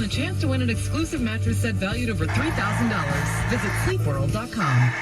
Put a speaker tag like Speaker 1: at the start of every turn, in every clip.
Speaker 1: and a chance to win an exclusive mattress set valued over $3,000. Visit sleepworld.com.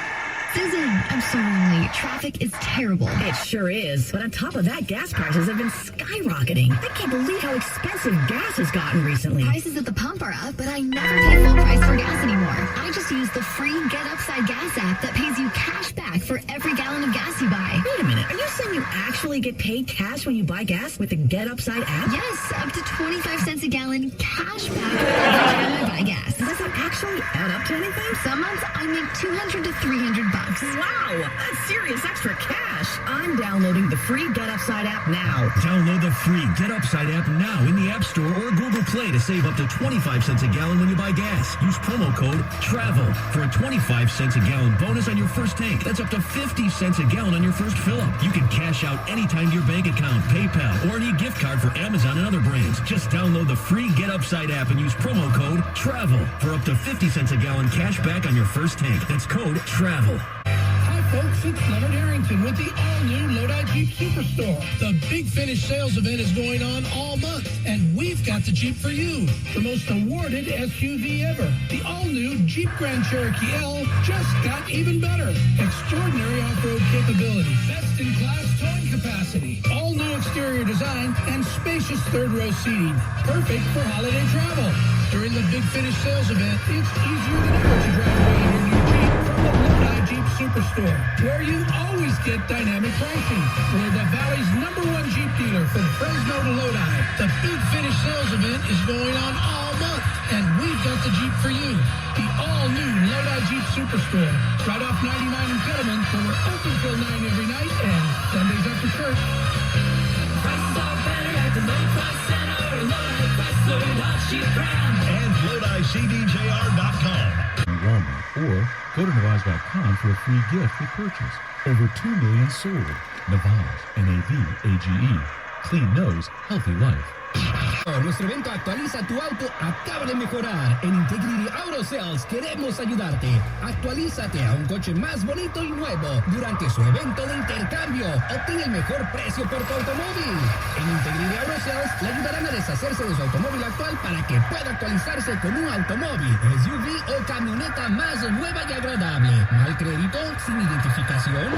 Speaker 2: Susan, I'm so lonely. Traffic is terrible.
Speaker 3: It sure is. But on top of that, gas prices have been skyrocketing. I can't believe how expensive gas has gotten recently.
Speaker 2: Prices at the pump are up, but I never pay full price for gas anymore. I just use the free Get Upside Gas app that pays you cash back for every gallon of gas you buy.
Speaker 3: Wait a minute. Are you saying you actually get paid cash when you buy gas with the Get Upside app?
Speaker 2: Yes, up to 25 cents a gallon cash back for every time I buy gas.
Speaker 3: Does that actually add up to anything?
Speaker 2: Some months I make $200 to $300.
Speaker 3: Wow, that's serious extra cash. I'm downloading the free Get Upside app now.
Speaker 4: Download the free Get Upside app now in the App Store or Google Play to save up to 25 cents a gallon when you buy gas. Use promo code TRAVEL for a 25 cents a gallon bonus on your first tank. That's up to 50 cents a gallon on your first fill-up. You can cash out anytime to your bank account, PayPal, or any gift card for Amazon and other brands. Just download the free Get Upside app and use promo code TRAVEL for up to 50 cents a gallon cash back on your first tank. That's code TRAVEL.
Speaker 5: Folks, it's Leonard Harrington with the all-new Lodi Jeep Superstore. The Big Finish sales event is going on all month, and we've got the Jeep for you. The most awarded SUV ever. The all-new Jeep Grand Cherokee L just got even better. Extraordinary off-road capability, best-in-class towing capacity, all-new exterior design, and spacious third-row seating. Perfect for holiday travel. During the Big Finish sales event, it's easier than ever to drive away in your new Jeep from the Lodi Jeep Superstore, where you always get dynamic pricing. We're the Valley's #1 Jeep dealer from Fresno to Lodi. The Big Finish sales event is going on all month, and we've got the Jeep for you. The all-new Lodi Jeep Superstore, right off 99 in Kettleman, where we're open till 9 every night and Sundays after church.
Speaker 6: Prices are better at the low price center. Lodi Chrysler Dodge Jeep Ram.
Speaker 7: And LodiCDJR.com.
Speaker 8: Or go to Navage.com for a free gift with purchase. Over 2 million sold. Navage, N-A-V-A-G-E. Clean nose, healthy life.
Speaker 9: Nuestro evento Actualiza tu auto acaba de mejorar. En Integrity Auto Sales queremos ayudarte. Actualízate a un coche más bonito y nuevo durante su evento de intercambio. Obtén el mejor precio por tu automóvil. En Integrity Auto Sales le ayudarán a deshacerse de su automóvil actual para que pueda actualizarse con un automóvil, SUV o camioneta más nueva y agradable. Mal crédito, sin identificación.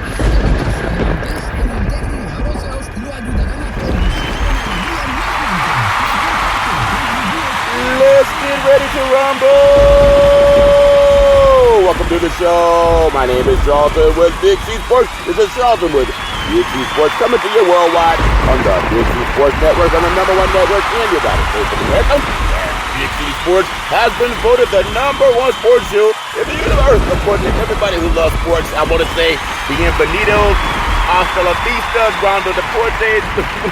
Speaker 9: En Integrity Auto Sales lo ayudarán a conducir con alegría nuevamente.
Speaker 10: Let's get ready to rumble! Welcome to the show. My name is Charlton with Big C Sports. This is Charlton with Big C Sports coming to you worldwide on the Big C Sports Network, on the #1 network in the United States of America. And Big C Sports has been voted the #1 sports show in the universe. According to everybody who loves sports, I want to say bienvenidos, hasta la vista, Rondo Deportes.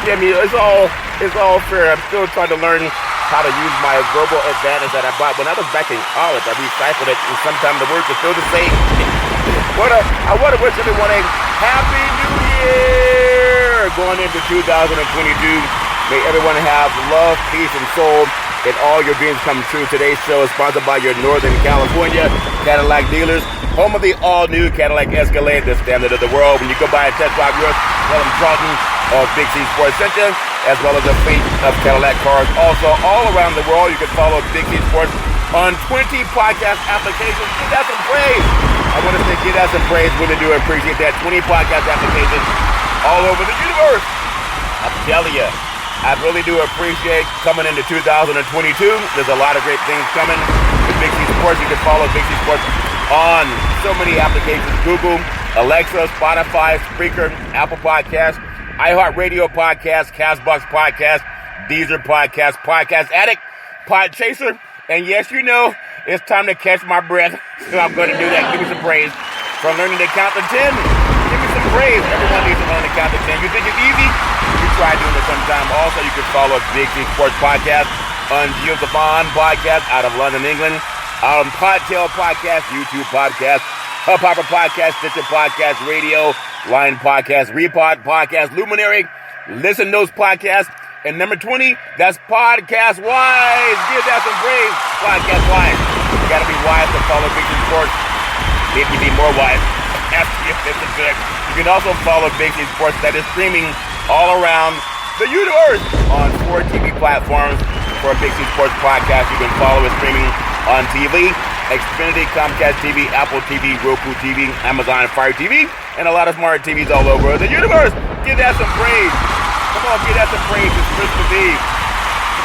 Speaker 10: I mean, it's all fair. I'm still trying to learn how to use my verbal advantage that I bought when I was back in college. I recycled it, and sometimes the words are still the same. I want to wish everyone a Happy New Year! Going into 2022, may everyone have love, peace, and soul, and all your dreams come true. Today's show is sponsored by your Northern California Cadillac dealers, home of the all-new Cadillac Escalade, the standard of the world. When you go by and test drive yours, tell them Charlton of Big C Sports Center, as well as a fleet of Cadillac cars. Also, all around the world, you can follow Big C Sports on 20 podcast applications. Give that some praise. I want to say give that some praise. Really do appreciate that. 20 podcast applications all over the universe. I'm telling you, I really do appreciate coming into 2022. There's a lot of great things coming with Big C Sports. You can follow Big C Sports on so many applications: Google, Alexa, Spotify, Spreaker, Apple Podcasts, iHeart-Radio-Podcast, Castbox Podcast, Deezer Podcast, Podcast Addict, Pod Chaser, and yes, you know, it's time to catch my breath, so I'm going to do that. Give me some praise. From learning to count to 10, give me some praise. Everyone needs to learn to count to 10. You think it's easy? You try doing it sometime. Also, you can follow Big C Sports Podcast on Giovanni Podcast out of London, England, Podtail Podcast, YouTube Podcast, Hubhopper Podcast, Stitcher Podcast, Radio, Line Podcast, Repod Podcast, Luminary, Listen Those Podcasts, and number 20, that's Podcast Wise. Give that some praise. Podcast Wise. You gotta be wise to follow Big C Sports. Maybe be more wise. You can also follow Big C Sports that is streaming all around the universe on 4 TV platforms, for Big C Sports Podcast. You can follow us streaming on TV, Xfinity, Comcast TV, Apple TV, Roku TV, Amazon Fire TV, and a lot of smart TVs all over the universe. Give that some praise. Come on, give that some praise. It's Christmas Eve.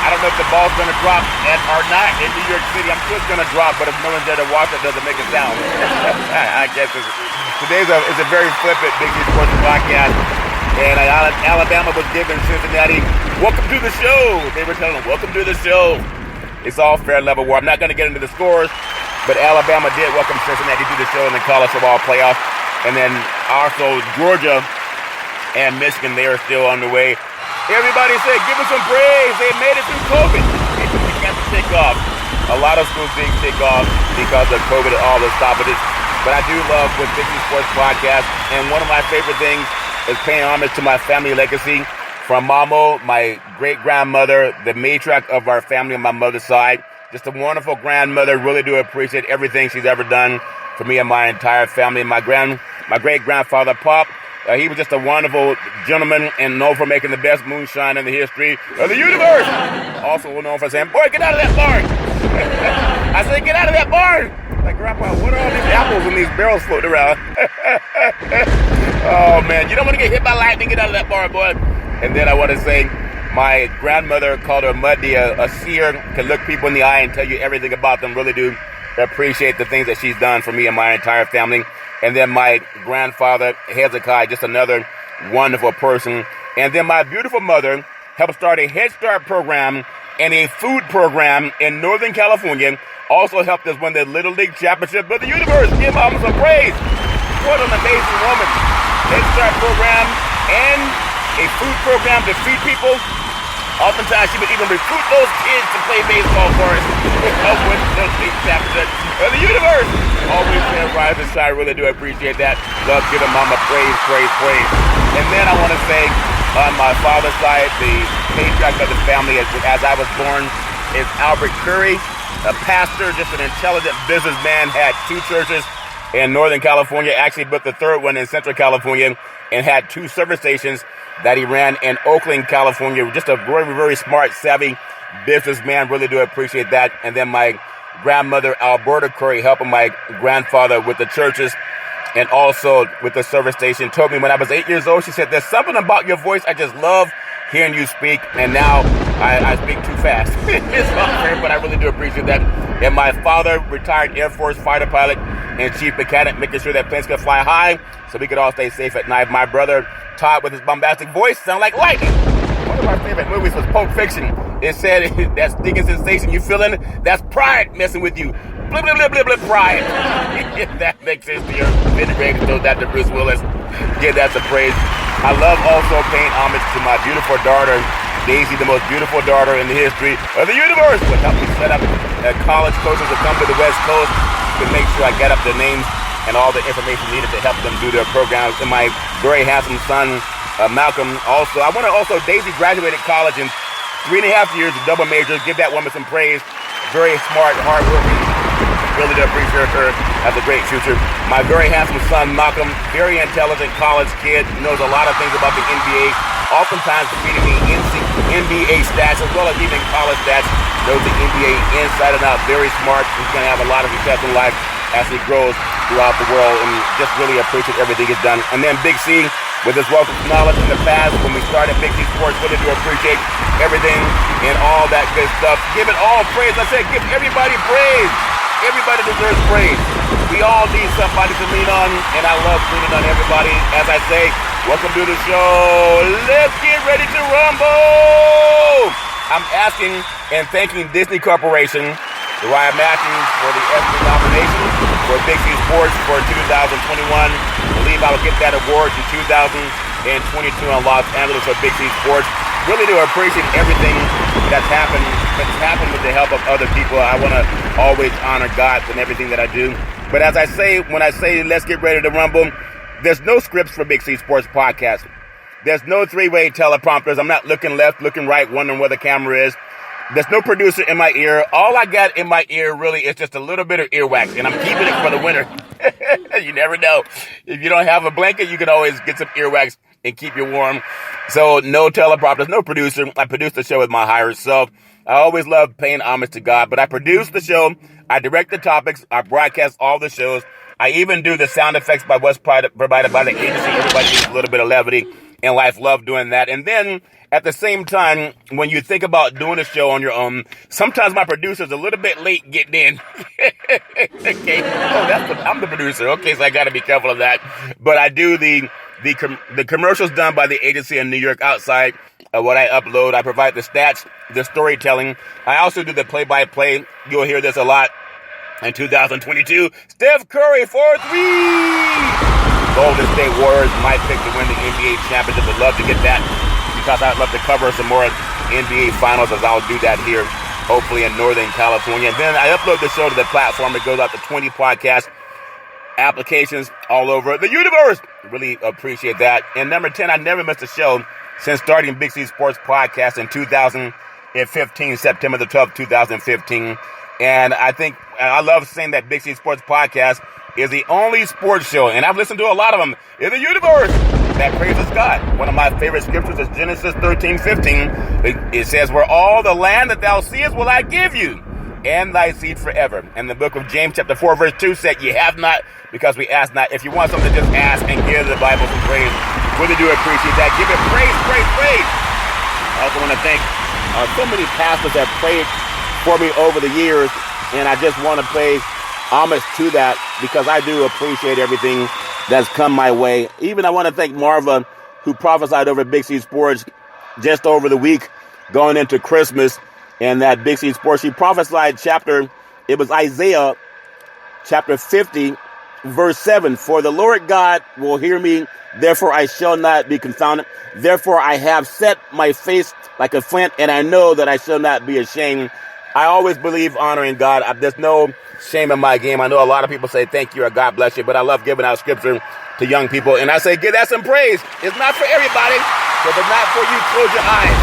Speaker 10: I don't know if the ball's going to drop or not in New York City. I'm sure it's going to drop, but if no one's there to watch it, doesn't make a sound. I guess today's is a very flippant Big C Sports Podcast. And Alabama was giving Cincinnati, welcome to the show. They were telling them, welcome to the show. It's all fair level war. I'm not going to get into the scores, but Alabama did welcome Cincinnati to the show in the college football playoff. And then also Georgia and Michigan, they are still on the way. Everybody said, give us some praise. They made it through COVID. They got to take off. A lot of schools didn't take off because of COVID and all the stoppages. But I do love with Big C Sports Podcast. And one of my favorite things is paying homage to my family legacy from Mamo, my great-grandmother, the matriarch of our family on my mother's side. Just a wonderful grandmother. Really do appreciate everything she's ever done for me and my entire family. My great-grandfather, Pop, he was just a wonderful gentleman and known for making the best moonshine in the history of the universe. Also known for saying, boy, get out of that barn. I said, get out of that barn. Like, Grandpa, what are all these apples and these barrels floating around? Oh, man, you don't want to get hit by lightning. Get out of that barn, boy. And then I want to say, my grandmother called her Muddy, a seer, can look people in the eye and tell you everything about them. Really do appreciate the things that she's done for me and my entire family. And then my grandfather, Hezekiah, just another wonderful person. And then my beautiful mother helped start a Head Start program and a food program in Northern California. Also helped us win the Little League Championship of the universe. Give mama some praise. What an amazing woman. Head Start program and a food program to feed people. Oftentimes, she would even recruit those kids to play baseball for us. With the League Championship of the universe. Always been rise and shine. Really do appreciate that. Love giving mama praise, praise, praise. And then I want to say, on my father's side, the patriarch of the family, as I was born, is Albert Curry, a pastor, just an intelligent businessman, had 2 churches in Northern California, actually built the 3rd one in Central California, and had 2 service stations that he ran in Oakland, California. Just a very, very smart, savvy businessman. Really do appreciate that. And then my grandmother, Alberta Curry, helping my grandfather with the churches and also with the service station, told me when I was 8 years old, she said, there's something about your voice. I just love hearing you speak. And now I speak too fast. It's not fair, but I really do appreciate that. And my father, retired Air Force fighter pilot and chief mechanic, making sure that planes could fly high so we could all stay safe at night. My brother, Todd, with his bombastic voice, sound like lightning. One of my favorite movies was Pulp Fiction. It said, that stinking sensation you feeling, that's pride messing with you. Blah, blah, blah, blah, blah, pride. That makes sense to you. Vinny Reagan told that to Bruce Willis. Give that some praise. I love also paying homage to my beautiful daughter, Daisy, the most beautiful daughter in the history of the universe. Would help me set up college coaches to come to the West Coast to make sure I get up their names and all the information needed to help them do their programs. And my very handsome son, Malcolm, also. I want to also, Daisy graduated college in 3.5 years, a double major. Give that woman some praise. Very smart, hardworking. Really do appreciate her. Has a great future. My very handsome son, Malcolm, very intelligent college kid, knows a lot of things about the NBA. Oftentimes feeding me NBA stats as well as even college stats. Knows the NBA inside and out. Very smart. He's going to have a lot of success in life as he grows throughout the world, and just really appreciate everything he's done. And then Big C, with his wealth of knowledge in the past, when we started Big C Sports, really do appreciate everything and all that good stuff. Give it all praise. I said, give everybody praise. Everybody deserves praise. We all need somebody to lean on, and I love leaning on everybody. As I say, welcome to the show. Let's get ready to rumble. I'm asking and thanking Disney Corporation, Mariah Matthews, for the Emmy nomination for Big C Sports for 2021. I believe I will get that award in 2022 in Los Angeles for Big C Sports. Really do appreciate everything that's happened with the help of other people. I want to always honor God in everything that I do. But as I say, when I say let's get ready to rumble, there's no scripts for Big C Sports Podcast. There's no 3-way teleprompters. I'm not looking left, looking right, wondering where the camera is. There's no producer in my ear. All I got in my ear really is just a little bit of earwax, and I'm keeping it for the winter. You never know. If you don't have a blanket, you can always get some earwax and keep you warm. So no teleprompters, no producer. I produce the show with my hired self. I always love paying homage to God, but I produce the show. I direct the topics. I broadcast all the shows. I even do the sound effects by what's provided by the agency. Everybody needs a little bit of levity in life. Love doing that. And then at the same time, when you think about doing a show on your own, sometimes my producer's a little bit late getting in. Okay. Oh, I'm the producer. Okay, so I got to be careful of that. But I do the commercials done by the agency in New York outside of what I upload. I provide the stats, the storytelling. I also do the play-by-play. You'll hear this a lot. In 2022, Steph Curry for 3. Golden State Warriors, my pick to win the NBA championship. Would love to get that because I'd love to cover some more NBA finals, as I'll do that here, hopefully in Northern California. And then I upload the show to the platform. It goes out to 20 podcast applications all over the universe. Really appreciate that. And number 10, I never missed a show since starting Big C Sports Podcast in 2015, September the 12th, 2015. And I love saying that Big C Sports Podcast is the only sports show, and I've listened to a lot of them, in the universe that praises God. One of my favorite scriptures is Genesis 13:15. It says, where all the land that thou seest will I give you, and thy seed forever. And the book of James chapter 4 verse 2 said, ye have not because we ask not. If you want something, just ask and give the Bible some praise. Really do appreciate that. Give it praise, praise, praise. I also want to thank so many pastors that prayed for me over the years, and I just want to pay homage to that because I do appreciate everything that's come my way. Even I want to thank Marva, who prophesied over Big C Sports just over the week going into Christmas, and that Big C Sports, she prophesied it was Isaiah chapter 50 verse 7. For the Lord God will hear me, therefore I shall not be confounded. Therefore I have set my face like a flint, and I know that I shall not be ashamed. I always believe honoring God. There's no shame in my game. I know a lot of people say thank you or God bless you, but I love giving out scripture to young people. And I say, give that some praise. It's not for everybody. If it's not for you, close your eyes.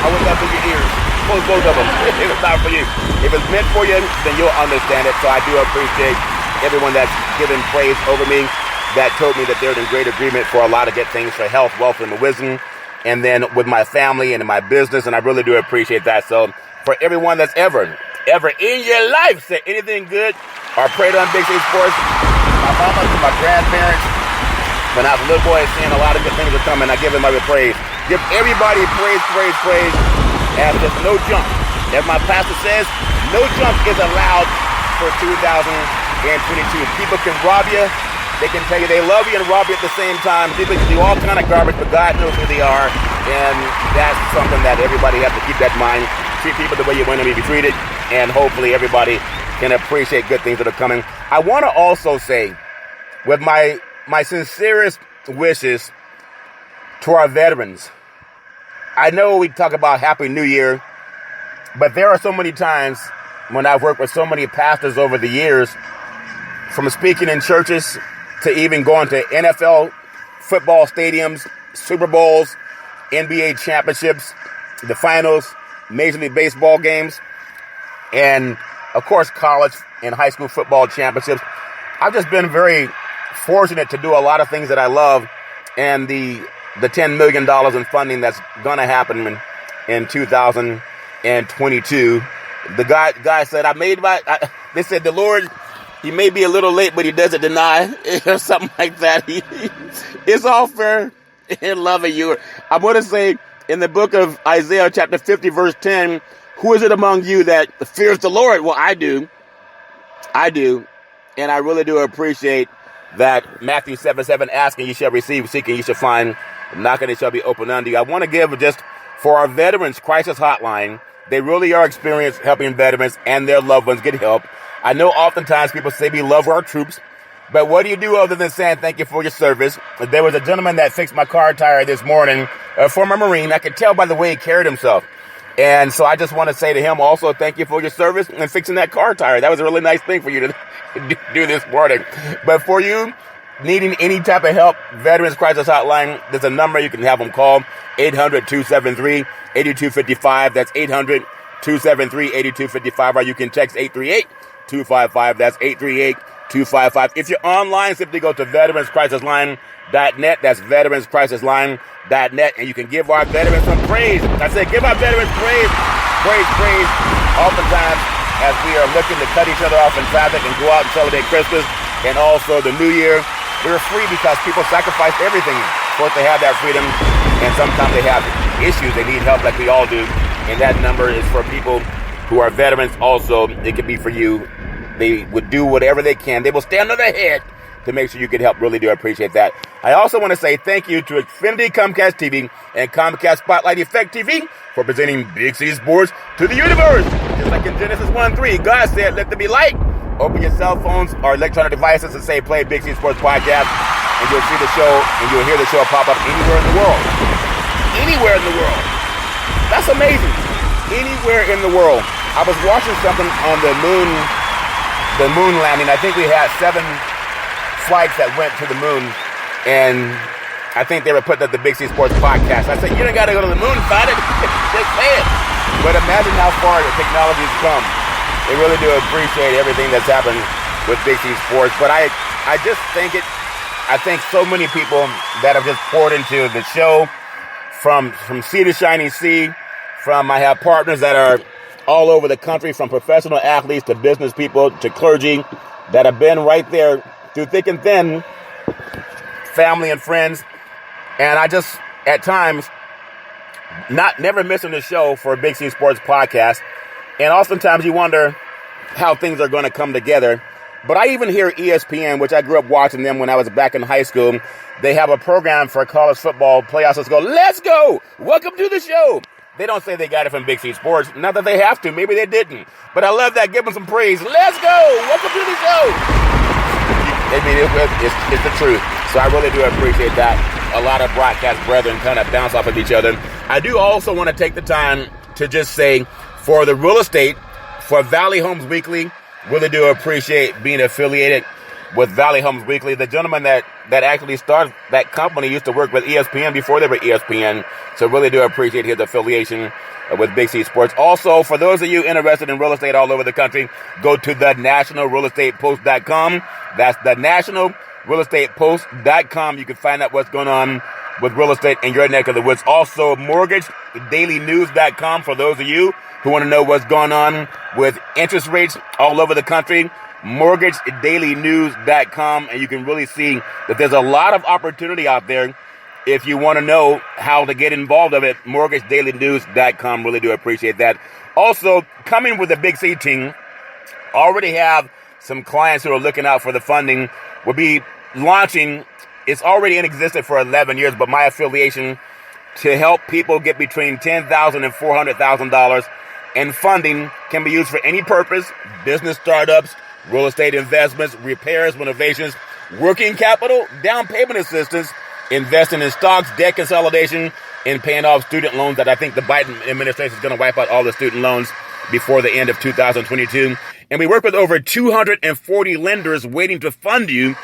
Speaker 10: I would love for your ears. Close both of them. If it's not for you. If it's meant for you, then you'll understand it. So I do appreciate everyone that's given praise over me, that told me that they're in great agreement for a lot of good things, for health, wealth, and wisdom. And then with my family and in my business, and I really do appreciate that. So for everyone that's ever in your life said anything good or prayed on Big C Sports, my mama to my grandparents, when I was a little boy saying a lot of good things are coming, I give them every praise. Give everybody praise, praise, praise, and there's no jump. As my pastor says, no jump is allowed for 2022. People can rob you. They can tell you they love you and rob you at the same time. People can do all kind of garbage, but God knows who they are, and that's something that everybody has to keep that in mind. Treat people the way you want them to be treated, and hopefully everybody can appreciate good things that are coming. I want to also say, with my sincerest wishes to our veterans, I know we talk about Happy New Year, but there are so many times when I've worked with so many pastors over the years, from speaking in churches to even going to NFL football stadiums, Super Bowls, NBA championships, the finals, Major League Baseball games, and of course college and high school football championships. I've just been very fortunate to do a lot of things that I love, and the $10 million in funding that's going to happen in 2022. The guy said, they said the Lord, he may be a little late, but he doesn't deny, or something like that. It's all fair in loving you. I want to say, in the book of Isaiah chapter 50 verse 10, who is it among you that fears the Lord? Well, I do. And I really do appreciate that. Matthew 7:7, asking you shall receive, seeking you shall find, knocking it shall be opened unto you. I want to give just for our veterans crisis hotline. They really are experienced helping veterans and their loved ones get help. I know oftentimes people say we love our troops, but what do you do other than saying thank you for your service? There was a gentleman that fixed my car tire this morning, a former Marine. I could tell by the way he carried himself. And so I just want to say to him also, thank you for your service and fixing that car tire. That was a really nice thing for you to do this morning. But for you needing any type of help, Veterans Crisis Hotline, there's a number you can have them call, 800-273-8255. That's 800-273-8255. Or you can text 838-255. That's 838-255. If you're online, simply go to veteranscrisisline.net. That's veteranscrisisline.net. And you can give our veterans some praise. I said, give our veterans praise. praise. Oftentimes, as we are looking to cut each other off in traffic and go out and celebrate Christmas and also the New Year, we're free because people sacrifice everything for us to have that freedom. And sometimes they have issues. They need help like we all do. And that number is for people who are veterans also. It could be for you. They would do whatever they can. They will stand on their head to make sure you get help. Really do appreciate that. I also want to say thank you to Xfinity Comcast TV and Comcast Spotlight Effect TV for presenting Big C Sports to the universe. Just like in Genesis 1:3, God said, let there be light. Open your cell phones or electronic devices and say, play Big C Sports Podcast, and you'll see the show and you'll hear the show pop up anywhere in the world. Anywhere in the world. That's amazing. Anywhere in the world. I was watching something on the moon landing. I think we had 7 flights that went to the moon, and I think they were putting up the Big C Sports Podcast. I said, you don't got to go to the moon, find it. Just say it. But imagine how far the technology has come. They really do appreciate everything that's happened with Big C Sports. But I just think I think so many people that have just poured into the show, from sea to shining sea, I have partners that are all over the country, from professional athletes to business people to clergy, that have been right there through thick and thin, family and friends. And I just, at times, never missing the show for a Big C Sports Podcast. And oftentimes you wonder how things are going to come together. But I even hear ESPN, which I grew up watching them when I was back in high school. They have a program for college football playoffs. Let's go. Let's go. Welcome to the show. They don't say they got it from Big C Sports. Not that they have to. Maybe they didn't. But I love that. Give them some praise. Let's go. Welcome to the show. I mean, it's the truth. So I really do appreciate that. A lot of broadcast brethren kind of bounce off of each other. I do also want to take the time to just say, for the real estate, for Valley Homes Weekly, really do appreciate being affiliated with Valley Homes Weekly. The gentleman that actually started that company used to work with ESPN before they were ESPN. So really do appreciate his affiliation with Big C Sports. Also, for those of you interested in real estate all over the country, go to the nationalrealestatepost.com. That's the nationalrealestatepost.com. You can find out what's going on with real estate in your neck of the woods. Also, mortgagedailynews.com for those of you who want to know what's going on with interest rates all over the country. Mortgagedailynews.com, and you can really see that there's a lot of opportunity out there. If you want to know how to get involved of it, mortgagedailynews.com. Really do appreciate that. Also, coming with the Big C team, already have some clients who are looking out for the funding. We'll be launching, it's already in existence for 11 years, but my affiliation to help people get between $10,000 and $400,000 in funding can be used for any purpose: business startups, real estate investments, repairs, renovations, working capital, down payment assistance, investing in stocks, debt consolidation, and paying off student loans that I think the Biden administration is going to wipe out all the student loans before the end of 2022. And we work with over 240 lenders waiting to fund you,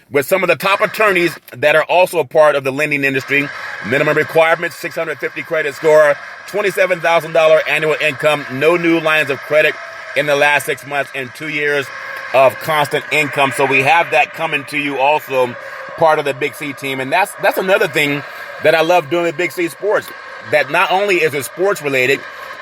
Speaker 10: with some of the top attorneys that are also a part of the lending industry. Minimum requirements: 650 credit score, $27,000 annual income, no new lines of credit in the last 6 months, and 2 years of constant income. So we have that coming to you also, part of the Big C team. And that's another thing that I love doing with Big C Sports, that not only is it sports related,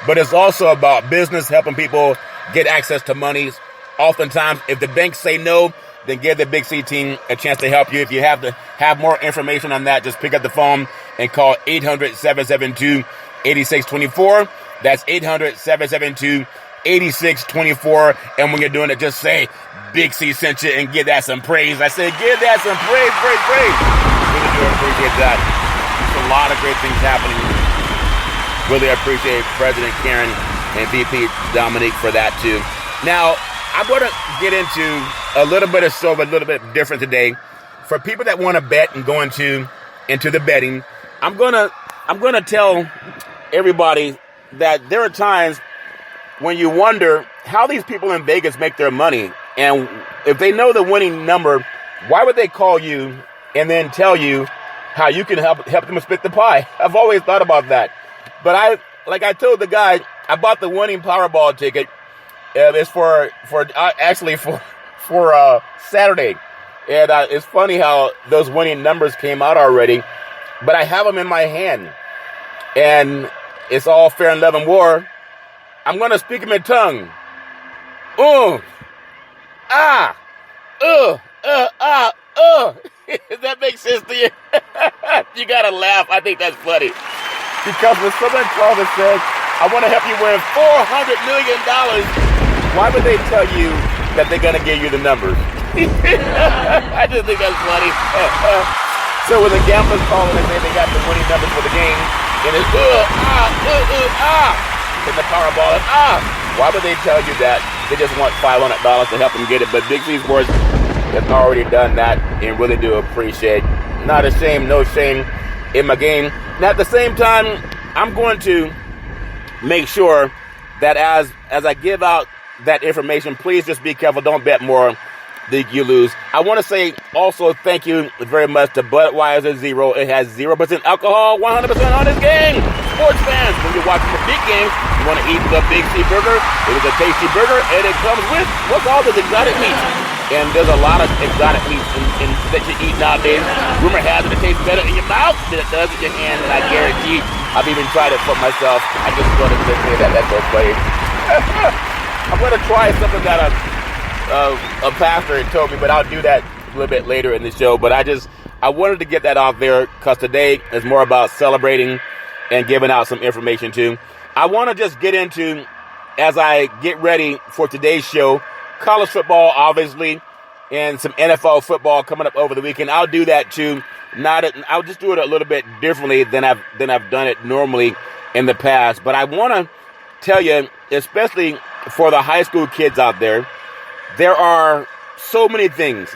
Speaker 10: but it's also about business, helping people get access to monies. Oftentimes, if the banks say no, then give the Big C team a chance to help you. If you have to have more information on that, just pick up the phone and call 800-772-8624. That's 800-772-8624. And when you're doing it, just say Big C sent you and give that some praise. I said, give that some praise. Really do appreciate that. There's a lot of great things happening. Really appreciate President Karen and VP Dominique for that too. Now, I'm going to get into a little bit of show, but a little bit different today. For people that want to bet and go into the betting, I'm going to tell everybody that there are times when you wonder how these people in Vegas make their money. And if they know the winning number, why would they call you and then tell you how you can help them split the pie? I've always thought about that. But I told the guy, I bought the winning Powerball ticket. It's for Saturday. And it's funny how those winning numbers came out already, but I have them in my hand. And it's all fair and love and war. I'm going to speak them in tongue. Does that make sense to you? You got to laugh. I think that's funny. Because when someone calls and says, I want to help you win $400 million, why would they tell you that they're going to give you the numbers? I just think that's funny. So when the gamblers call and they say they got the winning numbers for the game, and it's and the Powerball is why would they tell you that? They just want $500 to help them get it. But Big C Sports has already done that and really do appreciate. Not ashamed, no shame in my game. And at the same time, I'm going to make sure that as I give out that information, please just be careful. Don't bet more than you lose. I want to say also thank you very much to Budweiser Zero. It has 0% alcohol, 100% on this game. Sports fans, when you're watching the big games, you want to eat the Big C burger. It is a tasty burger, and it comes with what's all this exotic meat. And there's a lot of exotic meats that you eat nowadays. Rumor has it tastes better in your mouth than it does in your hand, and I guarantee I've even tried it for myself. I just wanted to say that. That's so funny. I'm going to try something that a pastor had told me, but I'll do that a little bit later in the show. But I wanted to get that out there because today is more about celebrating and giving out some information too. I want to just get into, as I get ready for today's show, college football, obviously, and some NFL football coming up over the weekend. I'll do that too. I'll just do it a little bit differently than I've done it normally in the past. But I want to tell you, especially for the high school kids out there, there are so many things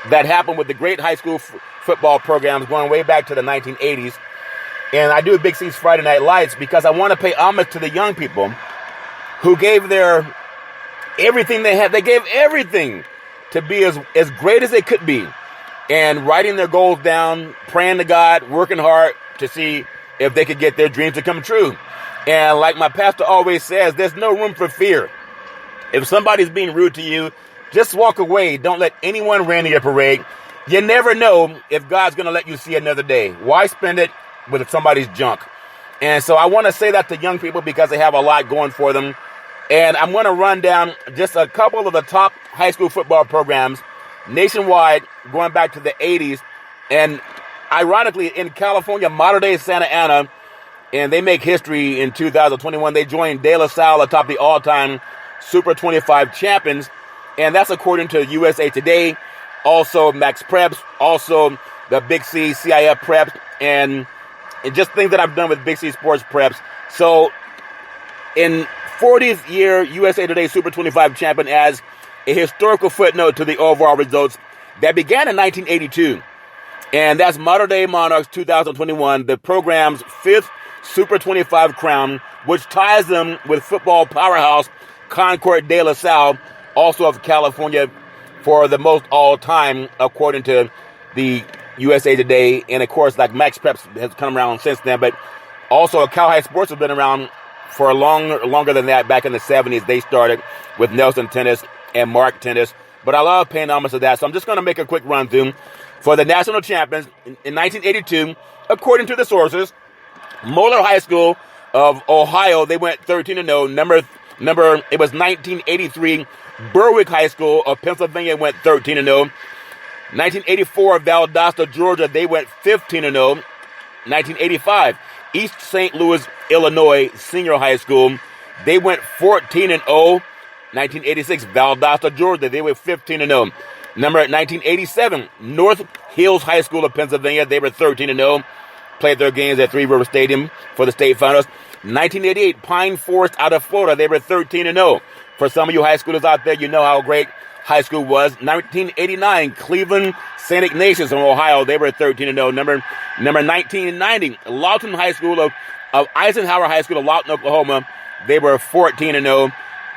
Speaker 10: that happen with the great high school football programs going way back to the 1980s. And I do Big C's Friday Night Lights because I want to pay homage to the young people who gave their everything they had. They gave everything to be as great as they could be. And writing their goals down, praying to God, working hard to see if they could get their dreams to come true. And like my pastor always says, there's no room for fear. If somebody's being rude to you, just walk away. Don't let anyone rain on your parade. You never know if God's going to let you see another day. Why spend it with somebody's junk? And so I want to say that to young people because they have a lot going for them. And I'm going to run down just a couple of the top high school football programs nationwide going back to the 80s. And ironically, in California, modern-day Santa Ana, and they make history in 2021. They joined De La Salle atop the all-time Super 25 champions. And that's according to USA Today, also Max Preps, also the Big C CIF Preps, and just things that I've done with Big C Sports Preps. So in 40th year USA Today Super 25 champion as a historical footnote to the overall results that began in 1982. And that's Modern Day Monarchs 2021, the program's 5th Super 25 crown, which ties them with football powerhouse Concord De La Salle, also of California, for the most all-time, according to the USA Today. And, of course, like Max Preps has come around since then. But also Cal High Sports has been around for longer than that. Back in the 70s, they started with Nelson Tennis and Mark Tennis. But I love paying homage to that. So I'm just going to make a quick run-through. For the national champions in 1982, according to the sources, Moeller High School of Ohio, they went 13-0. Number, it was 1983. Berwick High School of Pennsylvania went 13-0. 1984, Valdosta, Georgia, they went 15-0. 1985, East St. Louis, Illinois, Senior High School, they went 14-0. 1986, Valdosta, Georgia, they went 15-0. Number 1987, North Hills High School of Pennsylvania, they were 13-0. Played their games at Three River Stadium for the state finals. 1988, Pine Forest out of Florida, they were 13-0. For some of you high schoolers out there, you know how great high school was. 1989, Cleveland St. Ignatius in Ohio, they were 13-0. Number 1990, Lawton High School of Eisenhower High School of Lawton, Oklahoma, they were 14-0.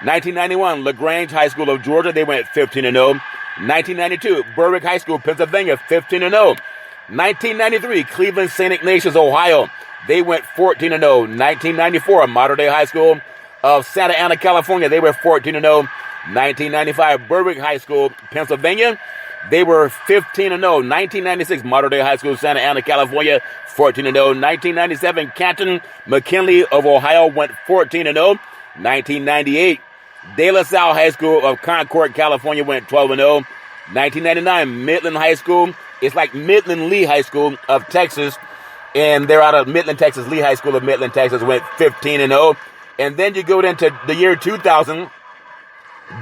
Speaker 10: 1991, LaGrange High School of Georgia, they went 15-0. 1992, Berwick High School, Pennsylvania, 15-0. 1993, Cleveland St. Ignatius, Ohio, they went 14-0. 1994, Modern Day High School of Santa Ana, California, they were 14-0. 1995, Berwick High School, Pennsylvania, they were 15-0. 1996, Modern Day High School, Santa Ana, California, 14-0. 1997, Canton McKinley of Ohio went 14-0. 1998, De La Salle High School of Concord, California went 12-0. 1999, Midland High School. It's like Midland Lee High School of Texas, and they're out of Midland, Texas. Lee High School of Midland, Texas went 15-0. And then you go into the year 2000,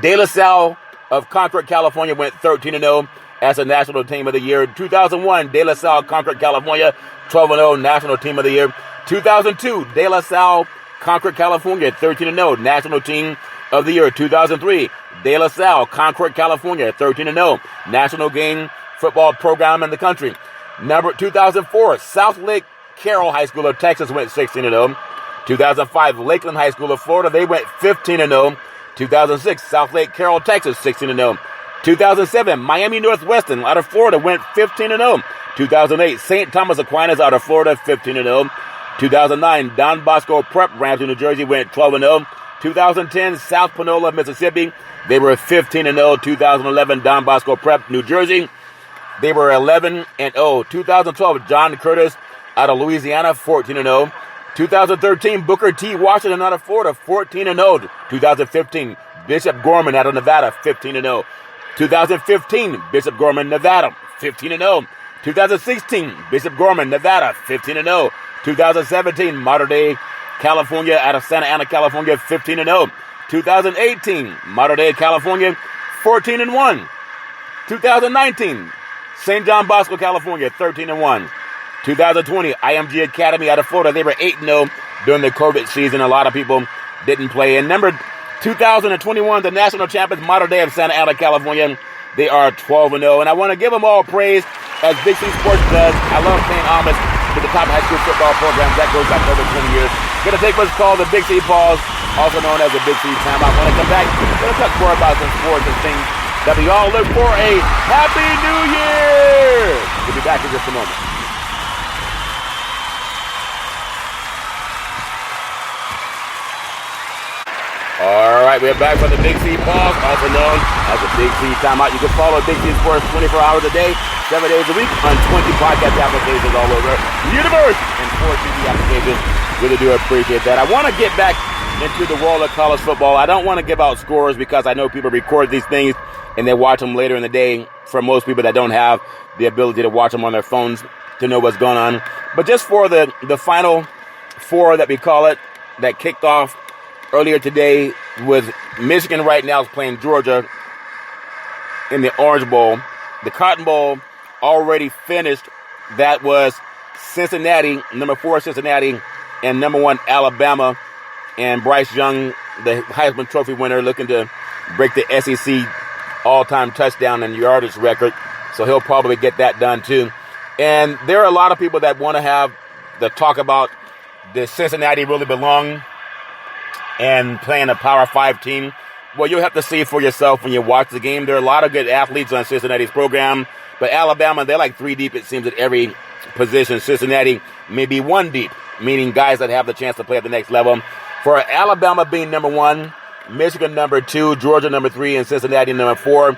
Speaker 10: De La Salle of Concord, California went 13-0 as a national team of the year. 2001, De La Salle, Concord, California, 12-0 national team of the year. 2002, De La Salle, Concord, California, 13-0 national team of the year. 2003, De La Salle, Concord, California, 13-0 national game football program in the country. Number 2004, South Lake Carroll High School of Texas went 16-0. 2005, Lakeland High School of Florida, they went 15-0. 2006, South Lake Carroll, Texas, 16-0. 2007, Miami Northwestern out of Florida went 15-0. 2008, St. Thomas Aquinas out of Florida, 15-0. 2009, Don Bosco Prep, Ramsey, New Jersey, went 12-0. 2010, South Panola, Mississippi, they were 15-0. 2011, Don Bosco Prep, New Jersey, they were 11-0. 2012, John Curtis out of Louisiana, 14-0. 2013, Booker T. Washington out of Florida, 14-0. 2015, Bishop Gorman out of Nevada, 15-0. 2015, Bishop Gorman, Nevada, 15-0. 2016, Bishop Gorman, Nevada, 15-0. 2017, Mater Dei, California out of Santa Ana, California, 15-0. 2018, Mater Dei, California, 14-1. 2019, St. John Bosco, California, 13-1. 2020, IMG Academy out of Florida, they were 8-0 during the COVID season. A lot of people didn't play. And number 2021, the national champions, Mater Dei of Santa Ana, California, they are 12-0. And I want to give them all praise as Big C Sports does. I love paying homage to the top high school football programs. That goes back over 20 years. Going to take what's called the Big C Pause, also known as the Big C Timeout. When I come back, we're going to talk more about some sports and things that we all look for. A Happy New Year! We'll be back in just a moment. All right, we're back for the Big C Pause, also known as the Big C Timeout. You can follow Big C Sports 24 hours a day, 7 days a week on 20 podcast applications all over the universe and 4 TV applications. Really do appreciate that. I want to get back into the world of college football. I don't want to give out scores because I know people record these things and they watch them later in the day. For most people that don't have the ability to watch them on their phones to know what's going on. But just for the Final Four that we call it, that kicked off earlier today with Michigan right now is playing Georgia in the Orange Bowl. The Cotton Bowl already finished. That was Cincinnati, number 4 Cincinnati, and number 1 Alabama. And Bryce Young, the Heisman Trophy winner, looking to break the SEC all-time touchdown and yardage record. So he'll probably get that done too. And there are a lot of people that want to have the talk about does Cincinnati really belong and playing a Power 5 team. Well, you'll have to see for yourself when you watch the game. There are a lot of good athletes on Cincinnati's program, but Alabama, they're like 3 deep, it seems, at every position. Cincinnati may be 1 deep, meaning guys that have the chance to play at the next level. For Alabama being number 1, Michigan number 2, Georgia number 3, and Cincinnati number 4.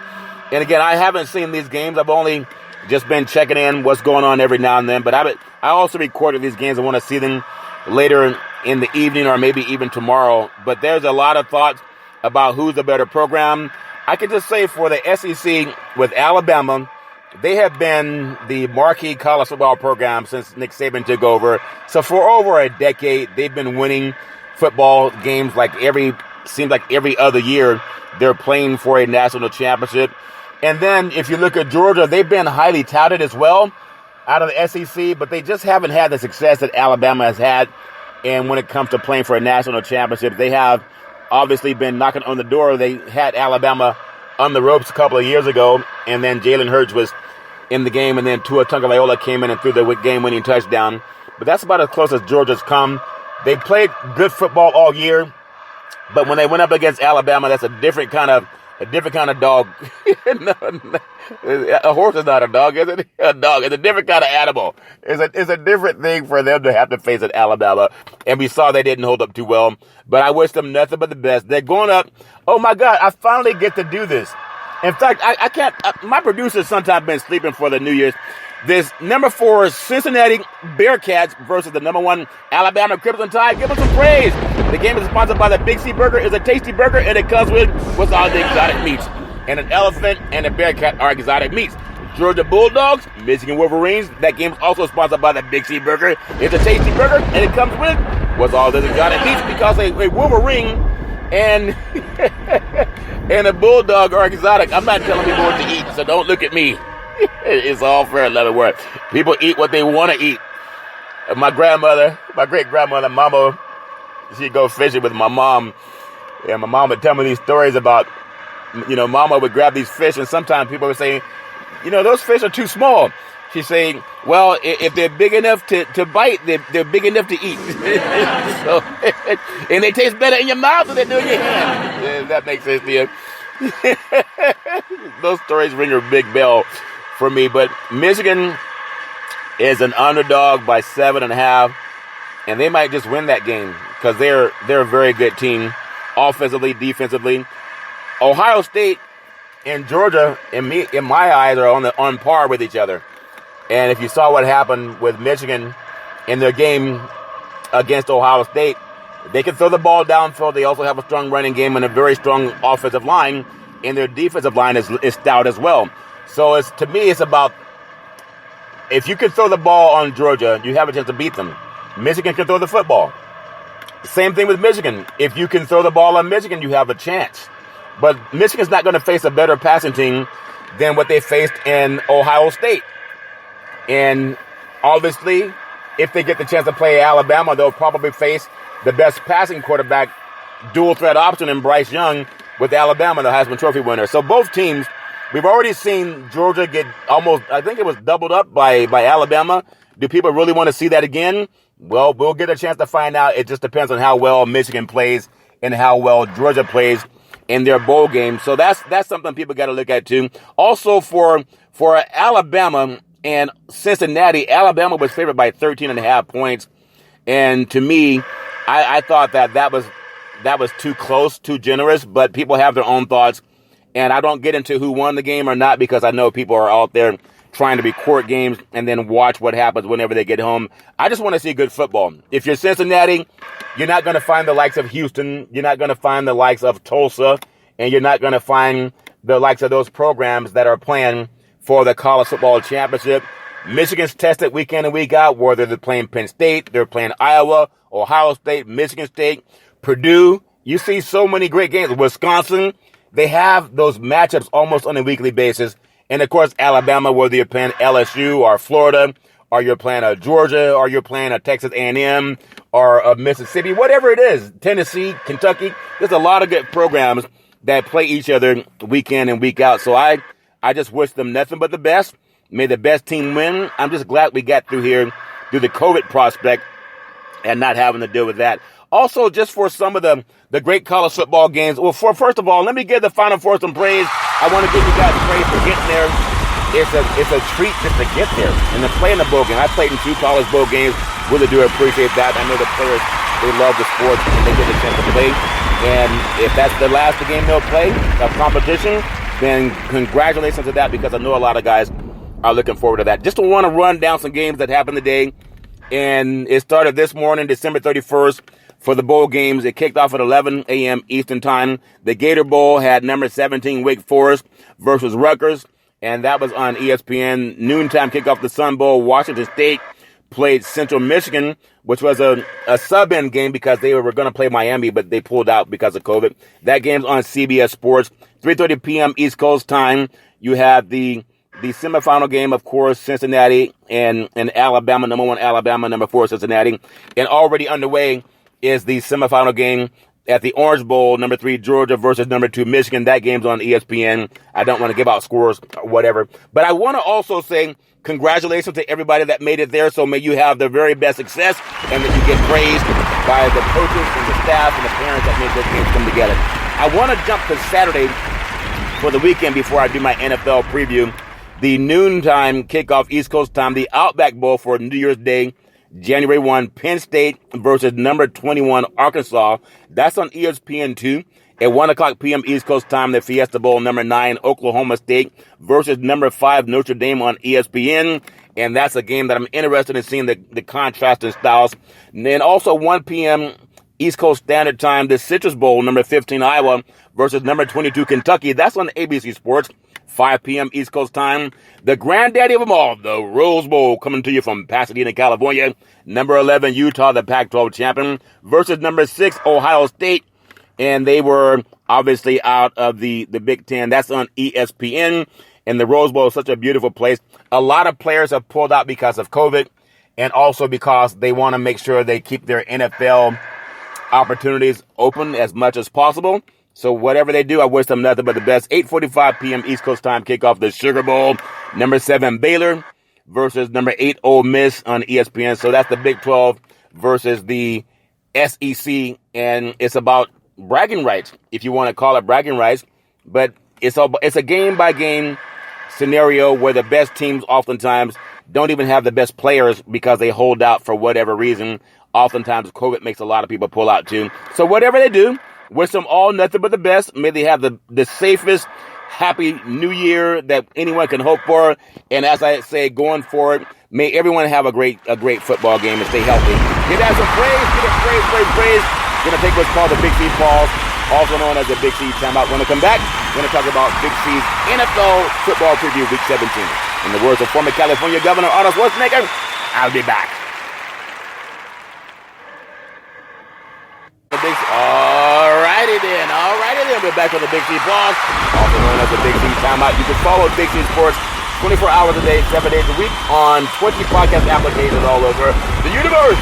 Speaker 10: And again, I haven't seen these games. I've only just been checking in what's going on every now and then, but I also recorded these games. I want to see them later in the evening or maybe even tomorrow. But there's a lot of thoughts about who's a better program. I can just say for the SEC with Alabama, they have been the marquee college football program since Nick Saban took over. So for over a decade, they've been winning football games seems like every other year. They're playing for a national championship. And then if you look at Georgia, they've been highly touted as well out of the SEC, but they just haven't had the success that Alabama has had. And when it comes to playing for a national championship, they have obviously been knocking on the door. They had Alabama on the ropes a couple of years ago, and then Jalen Hurts was in the game, and then Tua Tagovailoa came in and threw the game-winning touchdown. But that's about as close as Georgia's come. They played good football all year, but when they went up against Alabama, that's a different kind of dog. A horse is not a dog, is it? A dog is a different kind of animal. It's a different thing for them to have to face at Alabama. And we saw they didn't hold up too well. But I wish them nothing but the best. They're going up. Oh, my God, I finally get to do this. In fact, I can't. My producer's sometimes been sleeping for the New Year's. This number 4 Cincinnati Bearcats versus the number 1 Alabama Crimson Tide. Give them some praise. The game is sponsored by the Big C Burger. It's a tasty burger, and it comes with what's all the exotic meats. And an elephant and a bearcat are exotic meats. Georgia Bulldogs, Michigan Wolverines. That game is also sponsored by the Big C Burger. It's a tasty burger, and it comes with what's all the exotic meats because a Wolverine and and a bulldog are exotic. I'm not telling people what to eat, so don't look at me. It's all fair in other words. People eat what they want to eat. My grandmother, my great-grandmother, Mama, she'd go fishing with my mom, and my mom would tell me these stories about, Mama would grab these fish, and sometimes people would say, those fish are too small. She'd say, well, if they're big enough to bite, they're big enough to eat. So, and they taste better in your mouth than they do in your hand. If that makes sense to you. Those stories ring a big bell for me. But Michigan is an underdog by 7.5, and they might just win that game because they're a very good team, offensively, defensively. Ohio State and Georgia, in my eyes, are on par with each other. And if you saw what happened with Michigan in their game against Ohio State, they can throw the ball downfield. They also have a strong running game and a very strong offensive line, and their defensive line is stout as well. So to me, it's about if you can throw the ball on Georgia, you have a chance to beat them. Michigan can throw the football. Same thing with Michigan. If you can throw the ball on Michigan, you have a chance. But Michigan's not going to face a better passing team than what they faced in Ohio State. And obviously, if they get the chance to play Alabama, they'll probably face the best passing quarterback dual threat option in Bryce Young with Alabama, the Heisman Trophy winner. So both teams, we've already seen Georgia get almost, I think it was doubled up by Alabama. Do people really want to see that again? Well, we'll get a chance to find out. It just depends on how well Michigan plays and how well Georgia plays in their bowl game. So that's something people got to look at too. Also for Alabama and Cincinnati, Alabama was favored by 13.5 points. And to me, I thought that was too close, too generous, but people have their own thoughts. And I don't get into who won the game or not because I know people are out there trying to record games and then watch what happens whenever they get home. I just want to see good football. If you're Cincinnati, you're not going to find the likes of Houston. You're not going to find the likes of Tulsa. And you're not going to find the likes of those programs that are playing for the college football championship. Michigan's tested week in and week out, whether they're playing Penn State, they're playing Iowa, Ohio State, Michigan State, Purdue. You see so many great games. Wisconsin, they have those matchups almost on a weekly basis. And, of course, Alabama, whether you're playing LSU or Florida, or you're playing a Georgia, or you're playing a Texas A&M, or a Mississippi, whatever it is, Tennessee, Kentucky. There's a lot of good programs that play each other week in and week out. So I just wish them nothing but the best. May the best team win. I'm just glad we got through here through the COVID prospect and not having to deal with that. Also, just for some of the great college football games. Well, first of all, let me give the Final Four some praise. I want to give you guys praise for getting there. It's a treat just to get there and to play in the bowl game. I played in 2 college bowl games. Really do appreciate that. I know the players, they love the sport and they get a chance to play. And if that's the last game they'll play of competition, then congratulations to that because I know a lot of guys are looking forward to that. Just want to run down some games that happened today. And it started this morning, December 31st. For the bowl games, it kicked off at 11 a.m. Eastern Time. The Gator Bowl had number 17 Wake Forest versus Rutgers, and that was on ESPN. Noontime kickoff the Sun Bowl. Washington State played Central Michigan, which was a sub-in game because they were going to play Miami, but they pulled out because of COVID. That game's on CBS Sports. 3:30 p.m. East Coast time. You have the semifinal game, of course, Cincinnati and Alabama, number 1 Alabama, number 4 Cincinnati. And already underway is the semifinal game at the Orange Bowl, number 3 Georgia versus number 2 Michigan. That game's on ESPN. I don't want to give out scores or whatever. But I want to also say congratulations to everybody that made it there. So may you have the very best success and that you get praised by the coaches and the staff and the parents that made those games come together. I want to jump to Saturday for the weekend before I do my NFL preview. The noontime kickoff East Coast time, the Outback Bowl for New Year's Day. January 1, Penn State versus number 21 Arkansas. That's on ESPN2. At 1 o'clock p.m. East Coast time, the Fiesta Bowl, number 9, Oklahoma State versus number 5, Notre Dame on ESPN. And that's a game that I'm interested in seeing the contrast in styles. And then also 1 p.m. East Coast Standard Time, the Citrus Bowl, number 15, Iowa versus number 22, Kentucky. That's on ABC Sports. 5 p.m. East Coast time. The granddaddy of them all, the Rose Bowl, coming to you from Pasadena, California. Number 11, Utah, the Pac-12 champion, versus number 6, Ohio State. And they were obviously out of the Big Ten. That's on ESPN. And the Rose Bowl is such a beautiful place. A lot of players have pulled out because of COVID, and also because they want to make sure they keep their NFL opportunities open as much as possible. So whatever they do, I wish them nothing but the best. 8:45 p.m. East Coast time, kickoff the Sugar Bowl. Number 7, Baylor versus number 8, Ole Miss on ESPN. So that's the Big 12 versus the SEC. And it's about bragging rights, if you want to call it bragging rights. But it's a game-by-game scenario where the best teams oftentimes don't even have the best players because they hold out for whatever reason. Oftentimes, COVID makes a lot of people pull out too. So whatever they do, wish them all nothing but the best. May they have the safest, happy new year that anyone can hope for. And as I say, going forward, may everyone have a great football game and stay healthy. Give that some praise. Give it praise. Going to take what's called the Big C pause, also known as the Big C timeout. When we come back, we're going to talk about Big C's NFL football preview week 17. In the words of former California Governor Arnold Schwarzenegger, I'll be back. Alrighty then. We're back on the Big C Blog, also known as the Big C Timeout. You can follow Big C Sports 24 hours a day, 7 days a week on 20 podcast applications all over the universe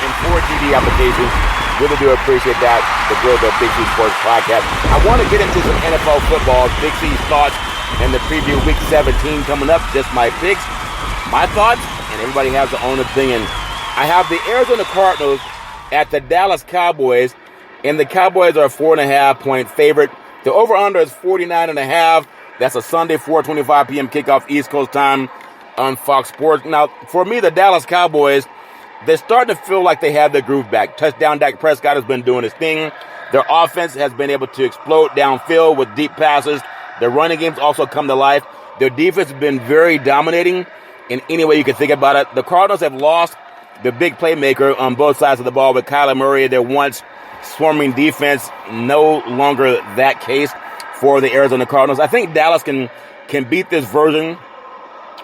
Speaker 10: and 4 TV applications. Really do appreciate that, the growth of Big C Sports Podcast. I want to get into some NFL football, Big C's thoughts, and the preview week 17 coming up. Just my picks, my thoughts, and everybody has their own opinion. I have the Arizona Cardinals at the Dallas Cowboys, and the Cowboys are a 4.5-point favorite. The over-under is 49.5. That's a Sunday, 4:25 p.m. kickoff East Coast time on Fox Sports. Now, for me, the Dallas Cowboys, they're starting to feel like they have their groove back. Touchdown Dak Prescott has been doing his thing. Their offense has been able to explode downfield with deep passes. Their running games also come to life. Their defense has been very dominating in any way you can think about it. The Cardinals have lost the big playmaker on both sides of the ball with Kyler Murray. Their once swarming defense, no longer that case for the Arizona Cardinals. I think Dallas can beat this version